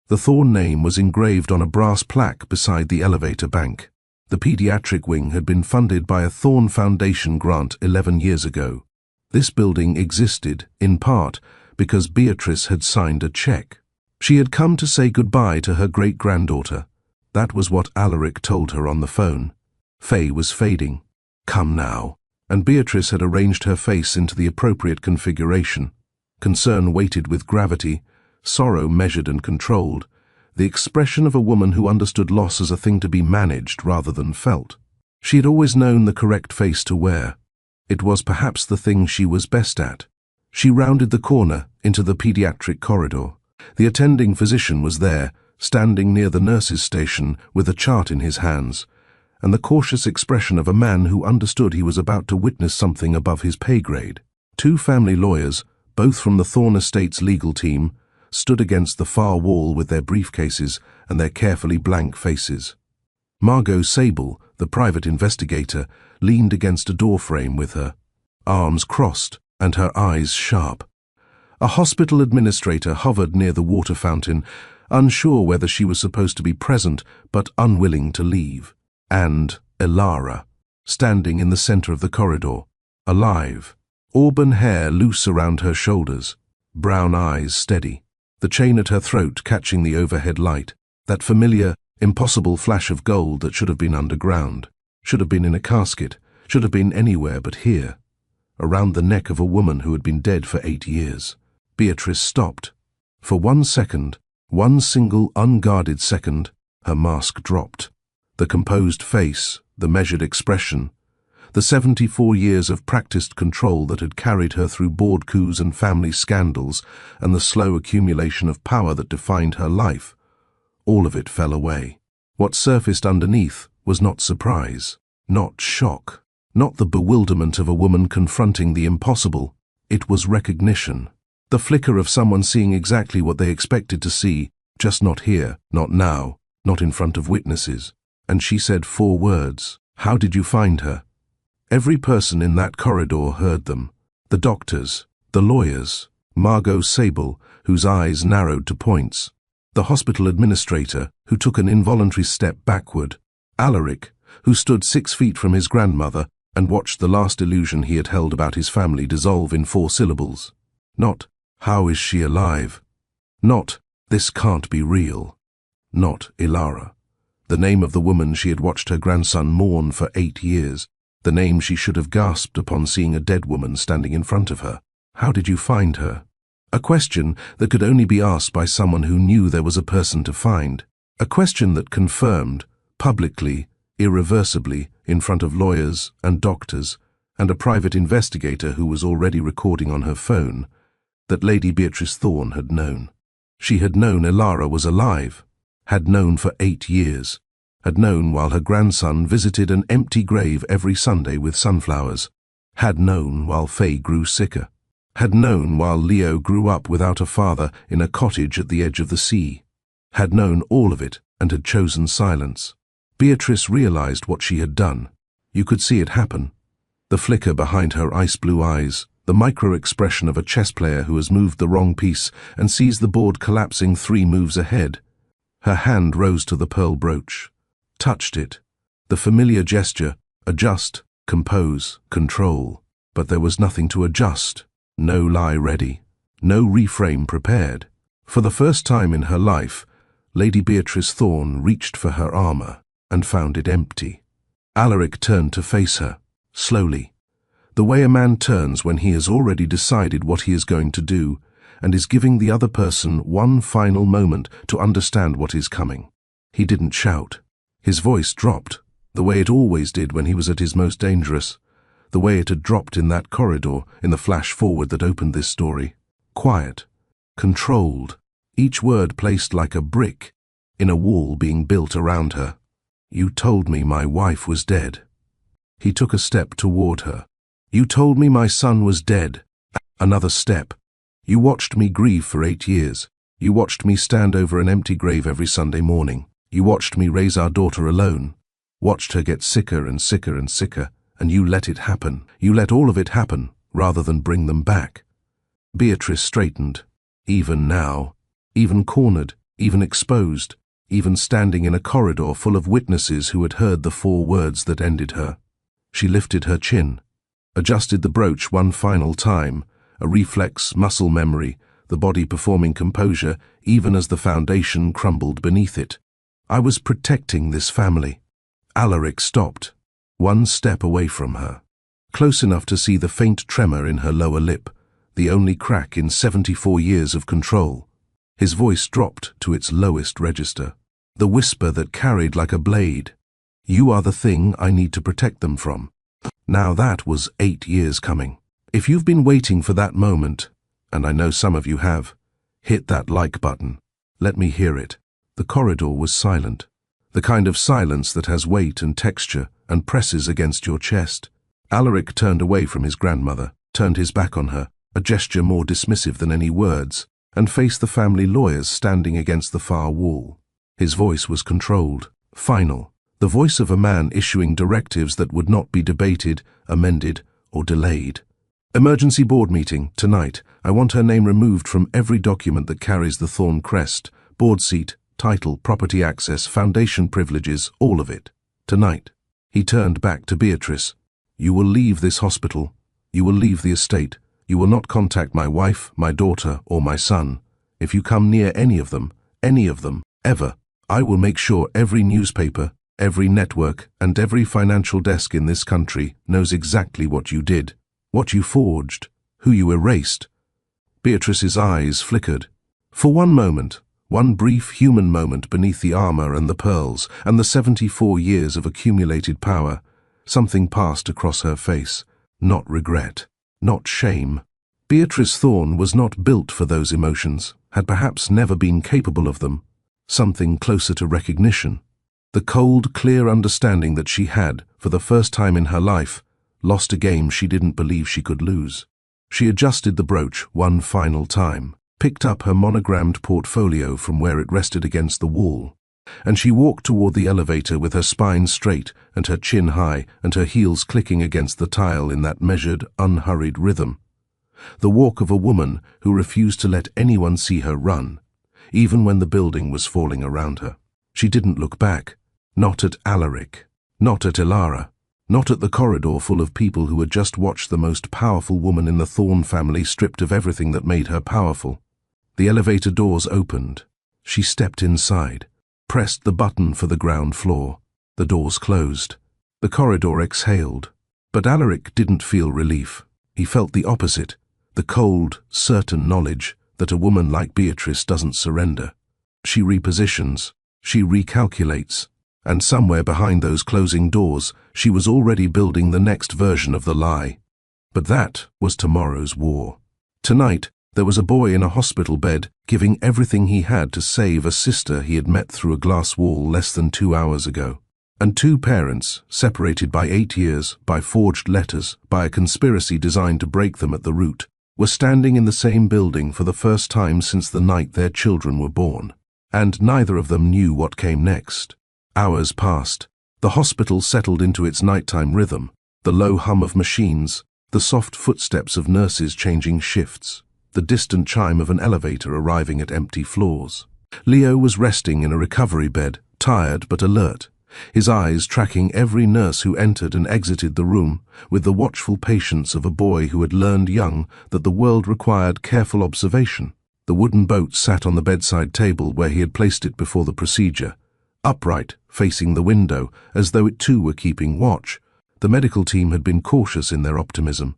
The Thorne name was engraved on a brass plaque beside the elevator bank. The pediatric wing had been funded by a Thorne Foundation grant 11 years ago. This building existed, in part, because Beatrice had signed a check. She had come to say goodbye to her great-granddaughter. That was what Alaric told her on the phone. Faye was fading. Come now. And Beatrice had arranged her face into the appropriate configuration. Concern weighted with gravity, sorrow measured and controlled, the expression of a woman who understood loss as a thing to be managed rather than felt. She had always known the correct face to wear. It was perhaps the thing she was best at. She rounded the corner into the pediatric corridor. The attending physician was there, standing near the nurse's station with a chart in his hands, and the cautious expression of a man who understood he was about to witness something above his pay grade. 2 family lawyers, both from the Thorne Estates legal team, stood against the far wall with their briefcases and their carefully blank faces. Margot Sable, the private investigator, leaned against a doorframe with her, arms crossed and her eyes sharp. A hospital administrator hovered near the water fountain, unsure whether she was supposed to be present but unwilling to leave. And Elara, standing in the center of the corridor, alive, auburn hair loose around her shoulders, brown eyes steady, the chain at her throat catching the overhead light, that familiar, impossible flash of gold that should have been underground, should have been in a casket, should have been anywhere but here, around the neck of a woman who had been dead for 8 years. Beatrice stopped. For 1 second, one single unguarded second, her mask dropped. The composed face, the measured expression, the 74 years of practiced control that had carried her through board coups and family scandals, and the slow accumulation of power that defined her life, all of it fell away. What surfaced underneath was not surprise, not shock, not the bewilderment of a woman confronting the impossible. It was recognition. The flicker of someone seeing exactly what they expected to see, just not here, not now, not in front of witnesses. And she said 4 words. How did you find her? Every person in that corridor heard them. The doctors, the lawyers, Margot Sable, whose eyes narrowed to points, the hospital administrator, who took an involuntary step backward, Alaric, who stood 6 feet from his grandmother and watched the last illusion he had held about his family dissolve in 4 syllables. Not, how is she alive? Not, this can't be real. Not Elara. The name of the woman she had watched her grandson mourn for 8 years. The name she should have gasped upon seeing a dead woman standing in front of her. How did you find her? A question that could only be asked by someone who knew there was a person to find. A question that confirmed, publicly, irreversibly, in front of lawyers and doctors, and a private investigator who was already recording on her phone, that Lady Beatrice Thorne had known. She had known Elara was alive, had known for 8 years, had known while her grandson visited an empty grave every Sunday with sunflowers, had known while Faye grew sicker, had known while Leo grew up without a father in a cottage at the edge of the sea, had known all of it and had chosen silence. Beatrice realized what she had done. You could see it happen. The flicker behind her ice-blue eyes, the micro-expression of a chess player who has moved the wrong piece and sees the board collapsing 3 moves ahead. Her hand rose to the pearl brooch, touched it. The familiar gesture, adjust, compose, control. But there was nothing to adjust, no lie ready, no reframe prepared. For the first time in her life, Lady Beatrice Thorne reached for her armor and found it empty. Alaric turned to face her, slowly, the way a man turns when he has already decided what he is going to do and is giving the other person one final moment to understand what is coming. He didn't shout. His voice dropped, the way it always did when he was at his most dangerous, the way it had dropped in that corridor in the flash forward that opened this story. Quiet, controlled, each word placed like a brick in a wall being built around her. You told me my wife was dead. He took a step toward her. You told me my son was dead. Another step. You watched me grieve for 8 years. You watched me stand over an empty grave every Sunday morning. You watched me raise our daughter alone. Watched her get sicker and sicker and sicker, and you let it happen. You let all of it happen, rather than bring them back. Beatrice straightened. Even now, even cornered, even exposed, even standing in a corridor full of witnesses who had heard the 4 words that ended her. She lifted her chin, adjusted the brooch one final time, a reflex, muscle memory, the body performing composure even as the foundation crumbled beneath it. I was protecting this family. Alaric stopped, 1 step away from her, close enough to see the faint tremor in her lower lip, the only crack in 74 years of control. His voice dropped to its lowest register, the whisper that carried like a blade. You are the thing I need to protect them from. Now that was 8 years coming. If you've been waiting for that moment, and I know some of you have, hit that like button. Let me hear it. The corridor was silent, the kind of silence that has weight and texture and presses against your chest. Alaric turned away from his grandmother, turned his back on her, a gesture more dismissive than any words, and faced the family lawyers standing against the far wall. His voice was controlled, final, the voice of a man issuing directives that would not be debated, amended, or delayed. Emergency board meeting, tonight. I want her name removed from every document that carries the Thorn crest. Board seat, title, property access, foundation privileges, all of it. Tonight. He turned back to Beatrice. You will leave this hospital. You will leave the estate. You will not contact my wife, my daughter, or my son. If you come near any of them, ever, I will make sure every newspaper, every network, and every financial desk in this country knows exactly what you did, what you forged, who you erased. Beatrice's eyes flickered. For one moment, one brief human moment beneath the armor and the pearls, and the 74 years of accumulated power, something passed across her face. Not regret, not shame. Beatrice Thorn was not built for those emotions, had perhaps never been capable of them. Something closer to recognition. The cold, clear understanding that she had, for the first time in her life, lost a game she didn't believe she could lose. She adjusted the brooch one final time, picked up her monogrammed portfolio from where it rested against the wall, and she walked toward the elevator with her spine straight and her chin high and her heels clicking against the tile in that measured, unhurried rhythm. The walk of a woman who refused to let anyone see her run, even when the building was falling around her. She didn't look back, not at Alaric, not at Ilara, not at the corridor full of people who had just watched the most powerful woman in the Thorn family stripped of everything that made her powerful. The elevator doors opened. She stepped inside, pressed the button for the ground floor. The doors closed. The corridor exhaled. But Alaric didn't feel relief. He felt the opposite, the cold, certain knowledge that a woman like Beatrice doesn't surrender. She repositions, she recalculates, and somewhere behind those closing doors, she was already building the next version of the lie. But that was tomorrow's war. Tonight, there was a boy in a hospital bed giving everything he had to save a sister he had met through a glass wall less than 2 hours ago. And two parents, separated by 8 years, by forged letters, by a conspiracy designed to break them at the root, were standing in the same building for the first time since the night their children were born. And neither of them knew what came next. Hours passed. The hospital settled into its nighttime rhythm, the low hum of machines, the soft footsteps of nurses changing shifts, the distant chime of an elevator arriving at empty floors. Leo was resting in a recovery bed, tired but alert, his eyes tracking every nurse who entered and exited the room with the watchful patience of a boy who had learned young that the world required careful observation. The wooden boat sat on the bedside table where he had placed it before the procedure, upright, facing the window, as though it too were keeping watch. The medical team had been cautious in their optimism.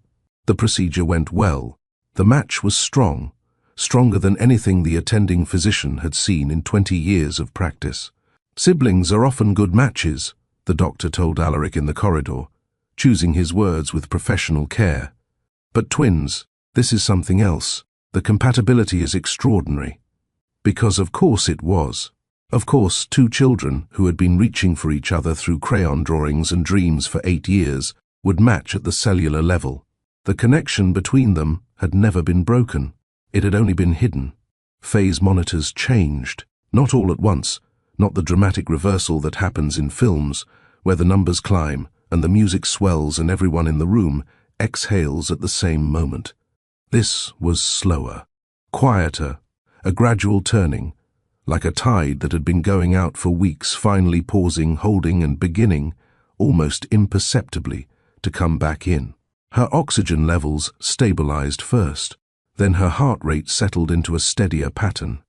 The procedure went well. The match was strong, stronger than anything the attending physician had seen in 20 years of practice. Siblings are often good matches, the doctor told Alaric in the corridor, choosing his words with professional care. But twins, this is something else. The compatibility is extraordinary. Because of course it was. Of course, two children who had been reaching for each other through crayon drawings and dreams for 8 years would match at the cellular level. The connection between them had never been broken. It had only been hidden. Phase monitors changed, not all at once, not the dramatic reversal that happens in films, where the numbers climb and the music swells and everyone in the room exhales at the same moment. This was slower, quieter, a gradual turning, like a tide that had been going out for weeks finally pausing, holding and beginning, almost imperceptibly, to come back in. Her oxygen levels stabilized first, then her heart rate settled into a steadier pattern.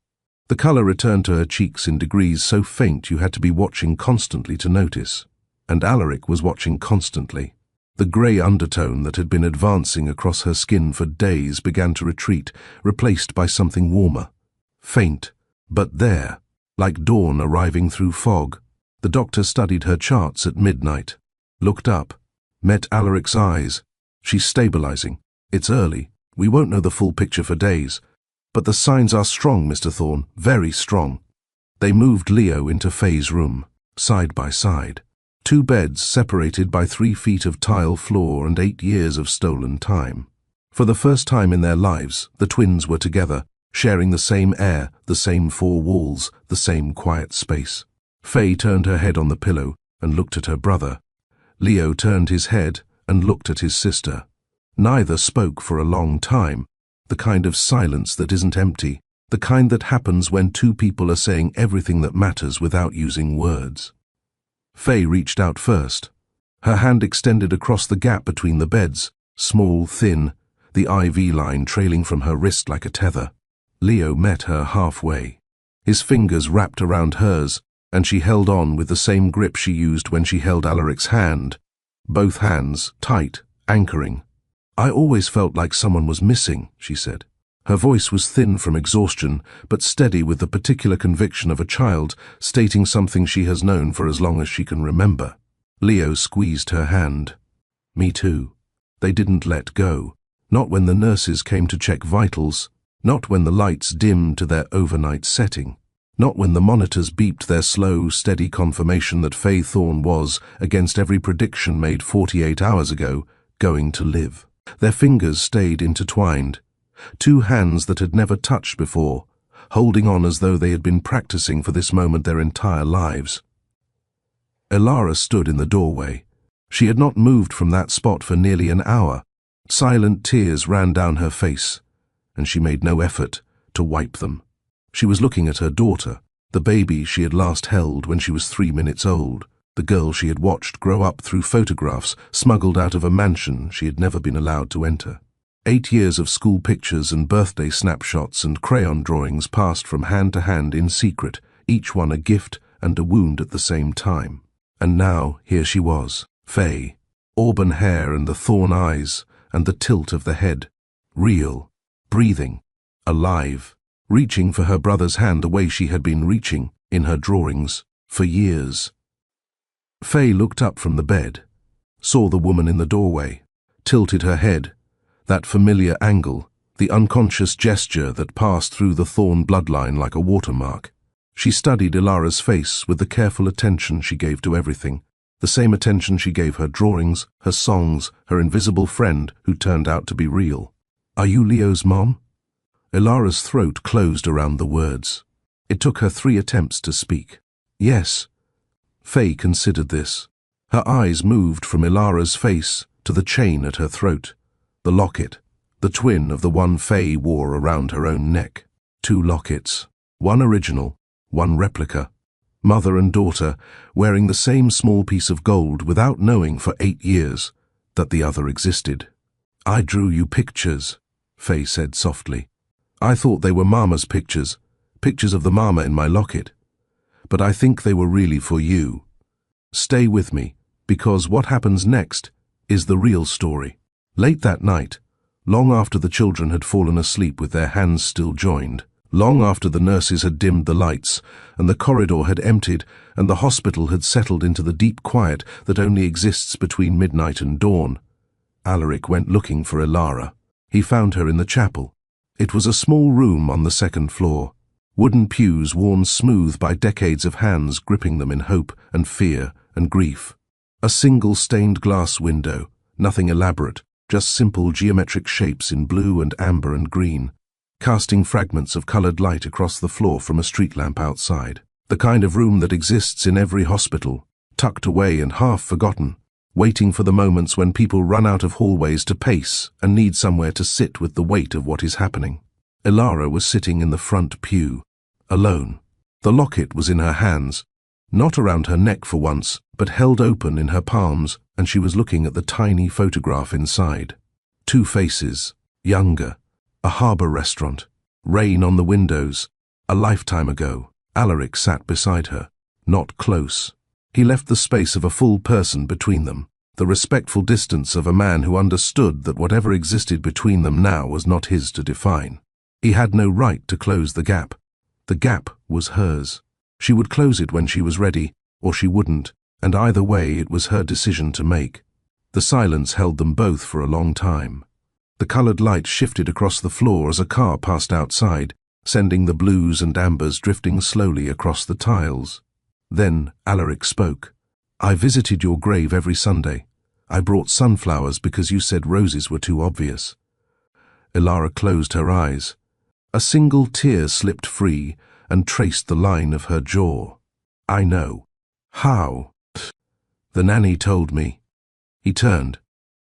The color returned to her cheeks in degrees so faint you had to be watching constantly to notice. And Alaric was watching constantly. The grey undertone that had been advancing across her skin for days began to retreat, replaced by something warmer. Faint, but there, like dawn arriving through fog. The doctor studied her charts at midnight, looked up, met Alaric's eyes. She's stabilizing. It's early. We won't know the full picture for days. But the signs are strong, Mr. Thorn, very strong. They moved Leo into Faye's room, side by side. 2 beds separated by 3 feet of tile floor and 8 years of stolen time. For the first time in their lives, the twins were together, sharing the same air, the same 4 walls, the same quiet space. Faye turned her head on the pillow and looked at her brother. Leo turned his head and looked at his sister. Neither spoke for a long time, the kind of silence that isn't empty, the kind that happens when two people are saying everything that matters without using words. Faye reached out first. Her hand extended across the gap between the beds, small, thin, the IV line trailing from her wrist like a tether. Leo met her halfway. His fingers wrapped around hers, and she held on with the same grip she used when she held Alaric's hand, both hands tight, anchoring. "I always felt like someone was missing," she said. Her voice was thin from exhaustion, but steady with the particular conviction of a child stating something she has known for as long as she can remember. Leo squeezed her hand. "Me too." They didn't let go. Not when the nurses came to check vitals, not when the lights dimmed to their overnight setting, not when the monitors beeped their slow, steady confirmation that Faye Thorne was, against every prediction made 48 hours ago, going to live. Their fingers stayed intertwined, two hands that had never touched before, holding on as though they had been practicing for this moment their entire lives. Elara stood in the doorway. She had not moved from that spot for nearly an hour. Silent tears ran down her face, and she made no effort to wipe them. She was looking at her daughter, the baby she had last held when she was 3 minutes old, the girl she had watched grow up through photographs smuggled out of a mansion she had never been allowed to enter. 8 years of school pictures and birthday snapshots and crayon drawings passed from hand to hand in secret, each one a gift and a wound at the same time. And now here she was, Faye, auburn hair and the Thorne eyes and the tilt of the head, real, breathing, alive, reaching for her brother's hand the way she had been reaching, in her drawings, for years. Faye looked up from the bed, saw the woman in the doorway, tilted her head, that familiar angle, the unconscious gesture that passed through the Thorne bloodline like a watermark. She studied Elara's face with the careful attention she gave to everything, the same attention she gave her drawings, her songs, her invisible friend who turned out to be real. "Are you Leo's mom?" Elara's throat closed around the words. It took her 3 attempts to speak. "Yes." Faye considered this. Her eyes moved from Elara's face to the chain at her throat, the locket, the twin of the one Faye wore around her own neck. 2 lockets, one original, one replica. Mother and daughter, wearing the same small piece of gold without knowing for 8 years that the other existed. "I drew you pictures," Faye said softly. "I thought they were Mama's pictures, pictures of the Mama in my locket. But I think they were really for you. Stay with me, because what happens next is the real story." Late that night, long after the children had fallen asleep with their hands still joined, long after the nurses had dimmed the lights, and the corridor had emptied, and the hospital had settled into the deep quiet that only exists between midnight and dawn, Alaric went looking for Elara. He found her in the chapel. It was a small room on the 2nd floor, wooden pews worn smooth by decades of hands gripping them in hope and fear and grief. A single stained glass window, nothing elaborate, just simple geometric shapes in blue and amber and green, casting fragments of colored light across the floor from a street lamp outside. The kind of room that exists in every hospital, tucked away and half forgotten, waiting for the moments when people run out of hallways to pace and need somewhere to sit with the weight of what is happening. Elara was sitting in the front pew, alone. The locket was in her hands, not around her neck for once, but held open in her palms, and she was looking at the tiny photograph inside. 2 faces, younger, a harbor restaurant, rain on the windows, a lifetime ago. Alaric sat beside her, not close. He left the space of a full person between them, the respectful distance of a man who understood that whatever existed between them now was not his to define. He had no right to close the gap. The gap was hers. She would close it when she was ready, or she wouldn't, and either way it was her decision to make. The silence held them both for a long time. The colored light shifted across the floor as a car passed outside, sending the blues and ambers drifting slowly across the tiles. Then Alaric spoke. "I visited your grave every Sunday. I brought sunflowers because you said roses were too obvious." Elara closed her eyes. A single tear slipped free and traced the line of her jaw. "I know." "How?" "The nanny told me." He turned,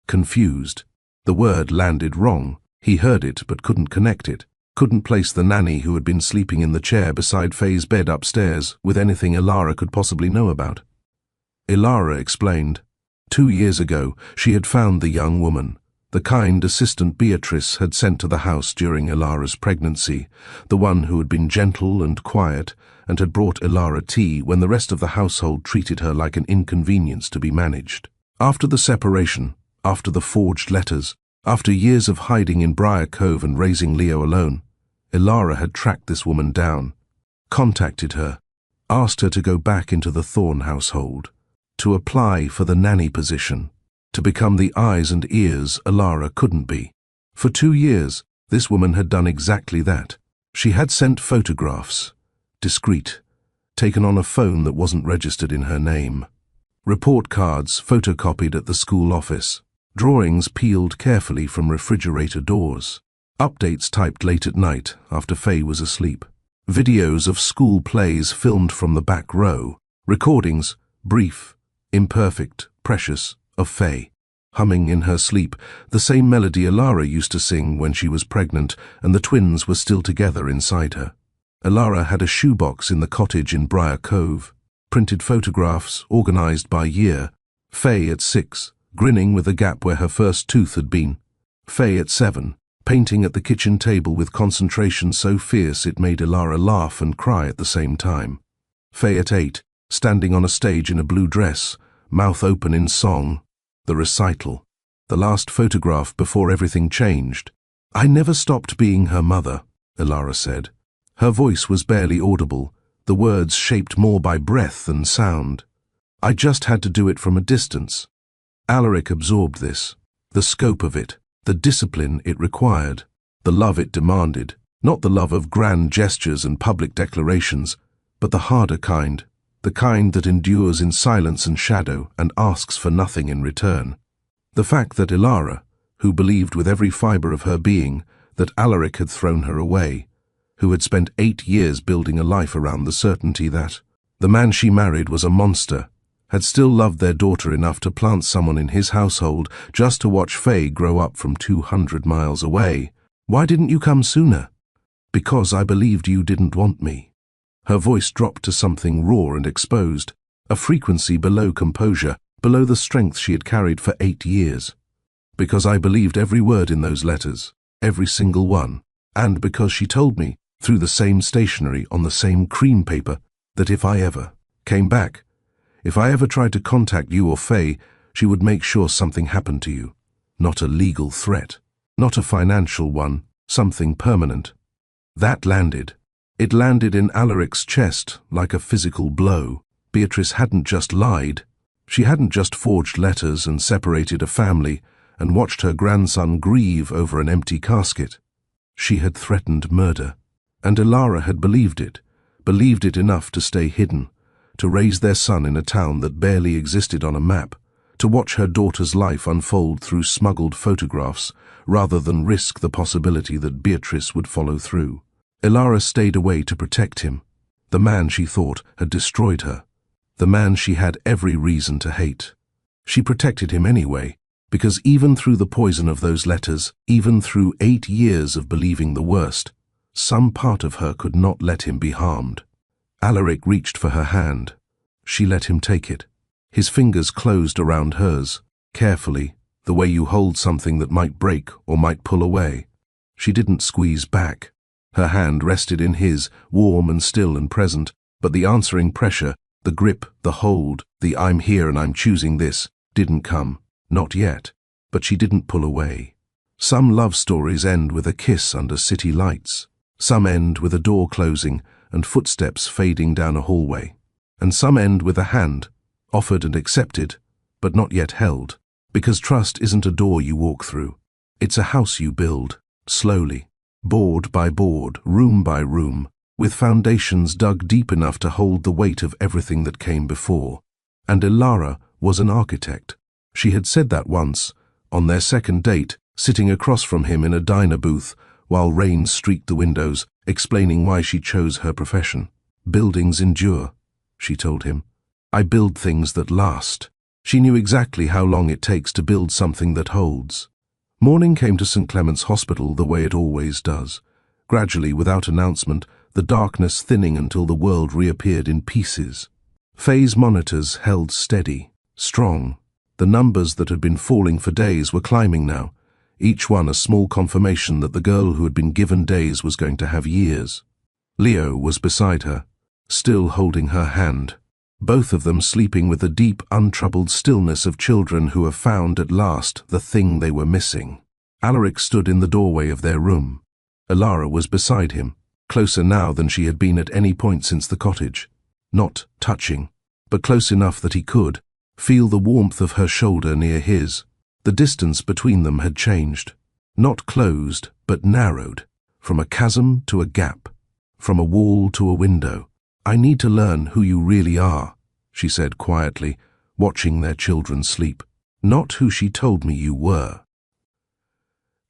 confused. The word landed wrong. He heard it but couldn't connect it. Couldn't place the nanny who had been sleeping in the chair beside Faye's bed upstairs with anything Ilara could possibly know about. Ilara explained. 2 years ago, she had found the young woman, the kind assistant Beatrice had sent to the house during Ilara's pregnancy, the one who had been gentle and quiet and had brought Ilara tea when the rest of the household treated her like an inconvenience to be managed. After the separation, after the forged letters, after years of hiding in Briar Cove and raising Leo alone, Ilara had tracked this woman down, contacted her, asked her to go back into the Thorne household, to apply for the nanny position, to become the eyes and ears Ilara couldn't be. For 2 years, this woman had done exactly that. She had sent photographs, discreet, taken on a phone that wasn't registered in her name. Report cards photocopied at the school office, drawings peeled carefully from refrigerator doors, updates typed late at night after Faye was asleep, videos of school plays filmed from the back row, recordings, brief, imperfect, precious, of Faye, humming in her sleep the same melody Ilara used to sing when she was pregnant and the twins were still together inside her. Ilara had a shoebox in the cottage in Briar Cove, printed photographs organized by year. Faye at 6, grinning with a gap where her first tooth had been. Faye at 7, painting at the kitchen table with concentration so fierce it made Ilara laugh and cry at the same time. Faye at 8, standing on a stage in a blue dress, mouth open in song. The recital. The last photograph before everything changed. "I never stopped being her mother," Ilara said. Her voice was barely audible, the words shaped more by breath than sound. "I just had to do it from a distance." Alaric absorbed this, the scope of it, the discipline it required, the love it demanded, not the love of grand gestures and public declarations, but the harder kind, the kind that endures in silence and shadow and asks for nothing in return. The fact that Ilara, who believed with every fibre of her being that Alaric had thrown her away, who had spent 8 years building a life around the certainty that the man she married was a monster, had still loved their daughter enough to plant someone in his household just to watch Faye grow up from 200 miles away. "Why didn't you come sooner?" "Because I believed you didn't want me." Her voice dropped to something raw and exposed, a frequency below composure, below the strength she had carried for 8 years. "Because I believed every word in those letters, every single one, and because she told me, through the same stationery on the same cream paper, that if I ever came back, if I ever tried to contact you or Faye, she would make sure something happened to you. Not a legal threat, not a financial one, something permanent." That landed. It landed in Alaric's chest like a physical blow. Beatrice hadn't just lied. She hadn't just forged letters and separated a family and watched her grandson grieve over an empty casket. She had threatened murder. And Ilara had believed it enough to stay hidden, to raise their son in a town that barely existed on a map, to watch her daughter's life unfold through smuggled photographs, rather than risk the possibility that Beatrice would follow through. Ilara stayed away to protect him, the man she thought had destroyed her, the man she had every reason to hate. She protected him anyway, because even through the poison of those letters, even through 8 years of believing the worst, some part of her could not let him be harmed. Alaric reached for her hand. She let him take it. His fingers closed around hers, carefully, the way you hold something that might break or might pull away. She didn't squeeze back. Her hand rested in his, warm and still and present, but the answering pressure, the grip, the hold, the "I'm here and I'm choosing this," didn't come. Not yet. But she didn't pull away. Some love stories end with a kiss under city lights. Some end with a door closing and footsteps fading down a hallway. And some end with a hand, offered and accepted, but not yet held. Because trust isn't a door you walk through. It's a house you build, slowly, board by board, room by room, with foundations dug deep enough to hold the weight of everything that came before. And Ilara was an architect. She had said that once, on their second date, sitting across from him in a diner booth, while rain streaked the windows, explaining why she chose her profession. "Buildings endure," she told him. "I build things that last." She knew exactly how long it takes to build something that holds. Morning came to St. Clement's Hospital the way it always does. Gradually, without announcement, the darkness thinning until the world reappeared in pieces. Phase monitors held steady, strong. The numbers that had been falling for days were climbing now, each one a small confirmation that the girl who had been given days was going to have years. Leo was beside her, still holding her hand, both of them sleeping with the deep, untroubled stillness of children who have found at last the thing they were missing. Alaric stood in the doorway of their room. Elara was beside him, closer now than she had been at any point since the cottage. Not touching, but close enough that he could feel the warmth of her shoulder near his. The distance between them had changed, not closed, but narrowed, from a chasm to a gap, from a wall to a window. "I need to learn who you really are," she said quietly, watching their children sleep. "Not who she told me you were."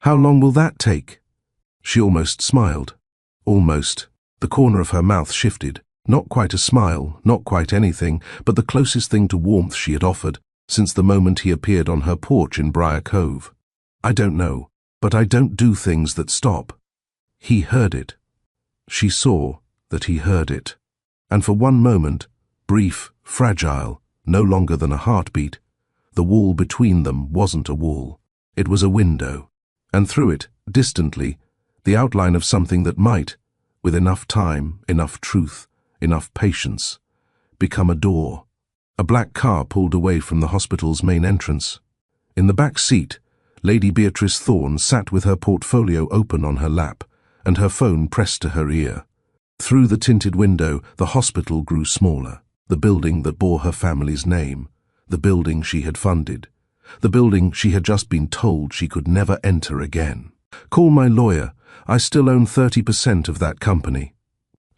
"How long will that take?" She almost smiled. Almost. The corner of her mouth shifted. Not quite a smile, not quite anything, but the closest thing to warmth she had offered since the moment he appeared on her porch in Briar Cove. "I don't know, but I don't do things that stop." He heard it. She saw that he heard it. And for one moment, brief, fragile, no longer than a heartbeat, the wall between them wasn't a wall. It was a window. And through it, distantly, the outline of something that might, with enough time, enough truth, enough patience, become a door. A black car pulled away from the hospital's main entrance. In the back seat, Lady Beatrice Thorne sat with her portfolio open on her lap and her phone pressed to her ear. Through the tinted window, the hospital grew smaller, the building that bore her family's name, the building she had funded, the building she had just been told she could never enter again. "Call my lawyer. I still own 30% of that company."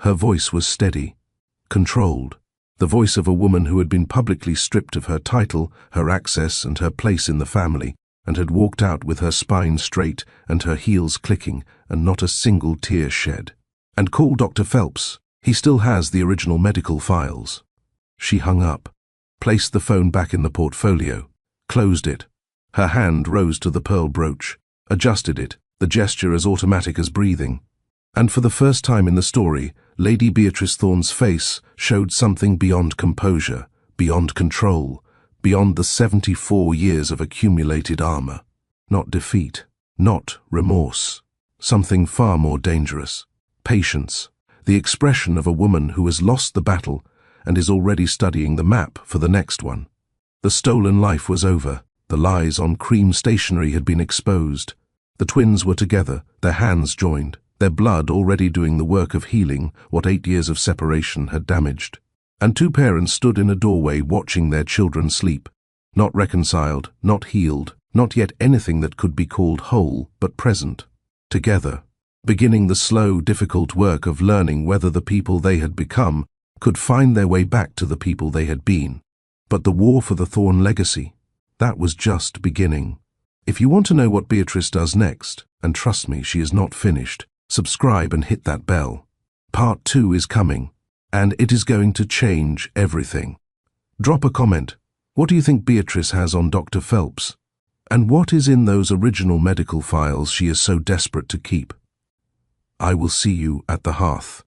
Her voice was steady, controlled, the voice of a woman who had been publicly stripped of her title, her access, and her place in the family, and had walked out with her spine straight and her heels clicking and not a single tear shed. "And call Dr. Phelps. He still has the original medical files." She hung up, placed the phone back in the portfolio, closed it. Her hand rose to the pearl brooch, adjusted it, the gesture as automatic as breathing. And for the first time in the story, Lady Beatrice Thorne's face showed something beyond composure, beyond control, beyond the 74 years of accumulated armor. Not defeat, not remorse. Something far more dangerous. Patience. The expression of a woman who has lost the battle and is already studying the map for the next one. The stolen life was over. The lies on cream stationery had been exposed. The twins were together, their hands joined, their blood already doing the work of healing what 8 years of separation had damaged. And two parents stood in a doorway watching their children sleep, not reconciled, not healed, not yet anything that could be called whole, but present, together, beginning the slow, difficult work of learning whether the people they had become could find their way back to the people they had been. But the war for the Thorne legacy, that was just beginning. If you want to know what Beatrice does next, and trust me, she is not finished, subscribe and hit that bell. Part 2 is coming, and it is going to change everything. Drop a comment. What do you think Beatrice has on Dr. Phelps? And what is in those original medical files she is so desperate to keep? I will see you at the hearth.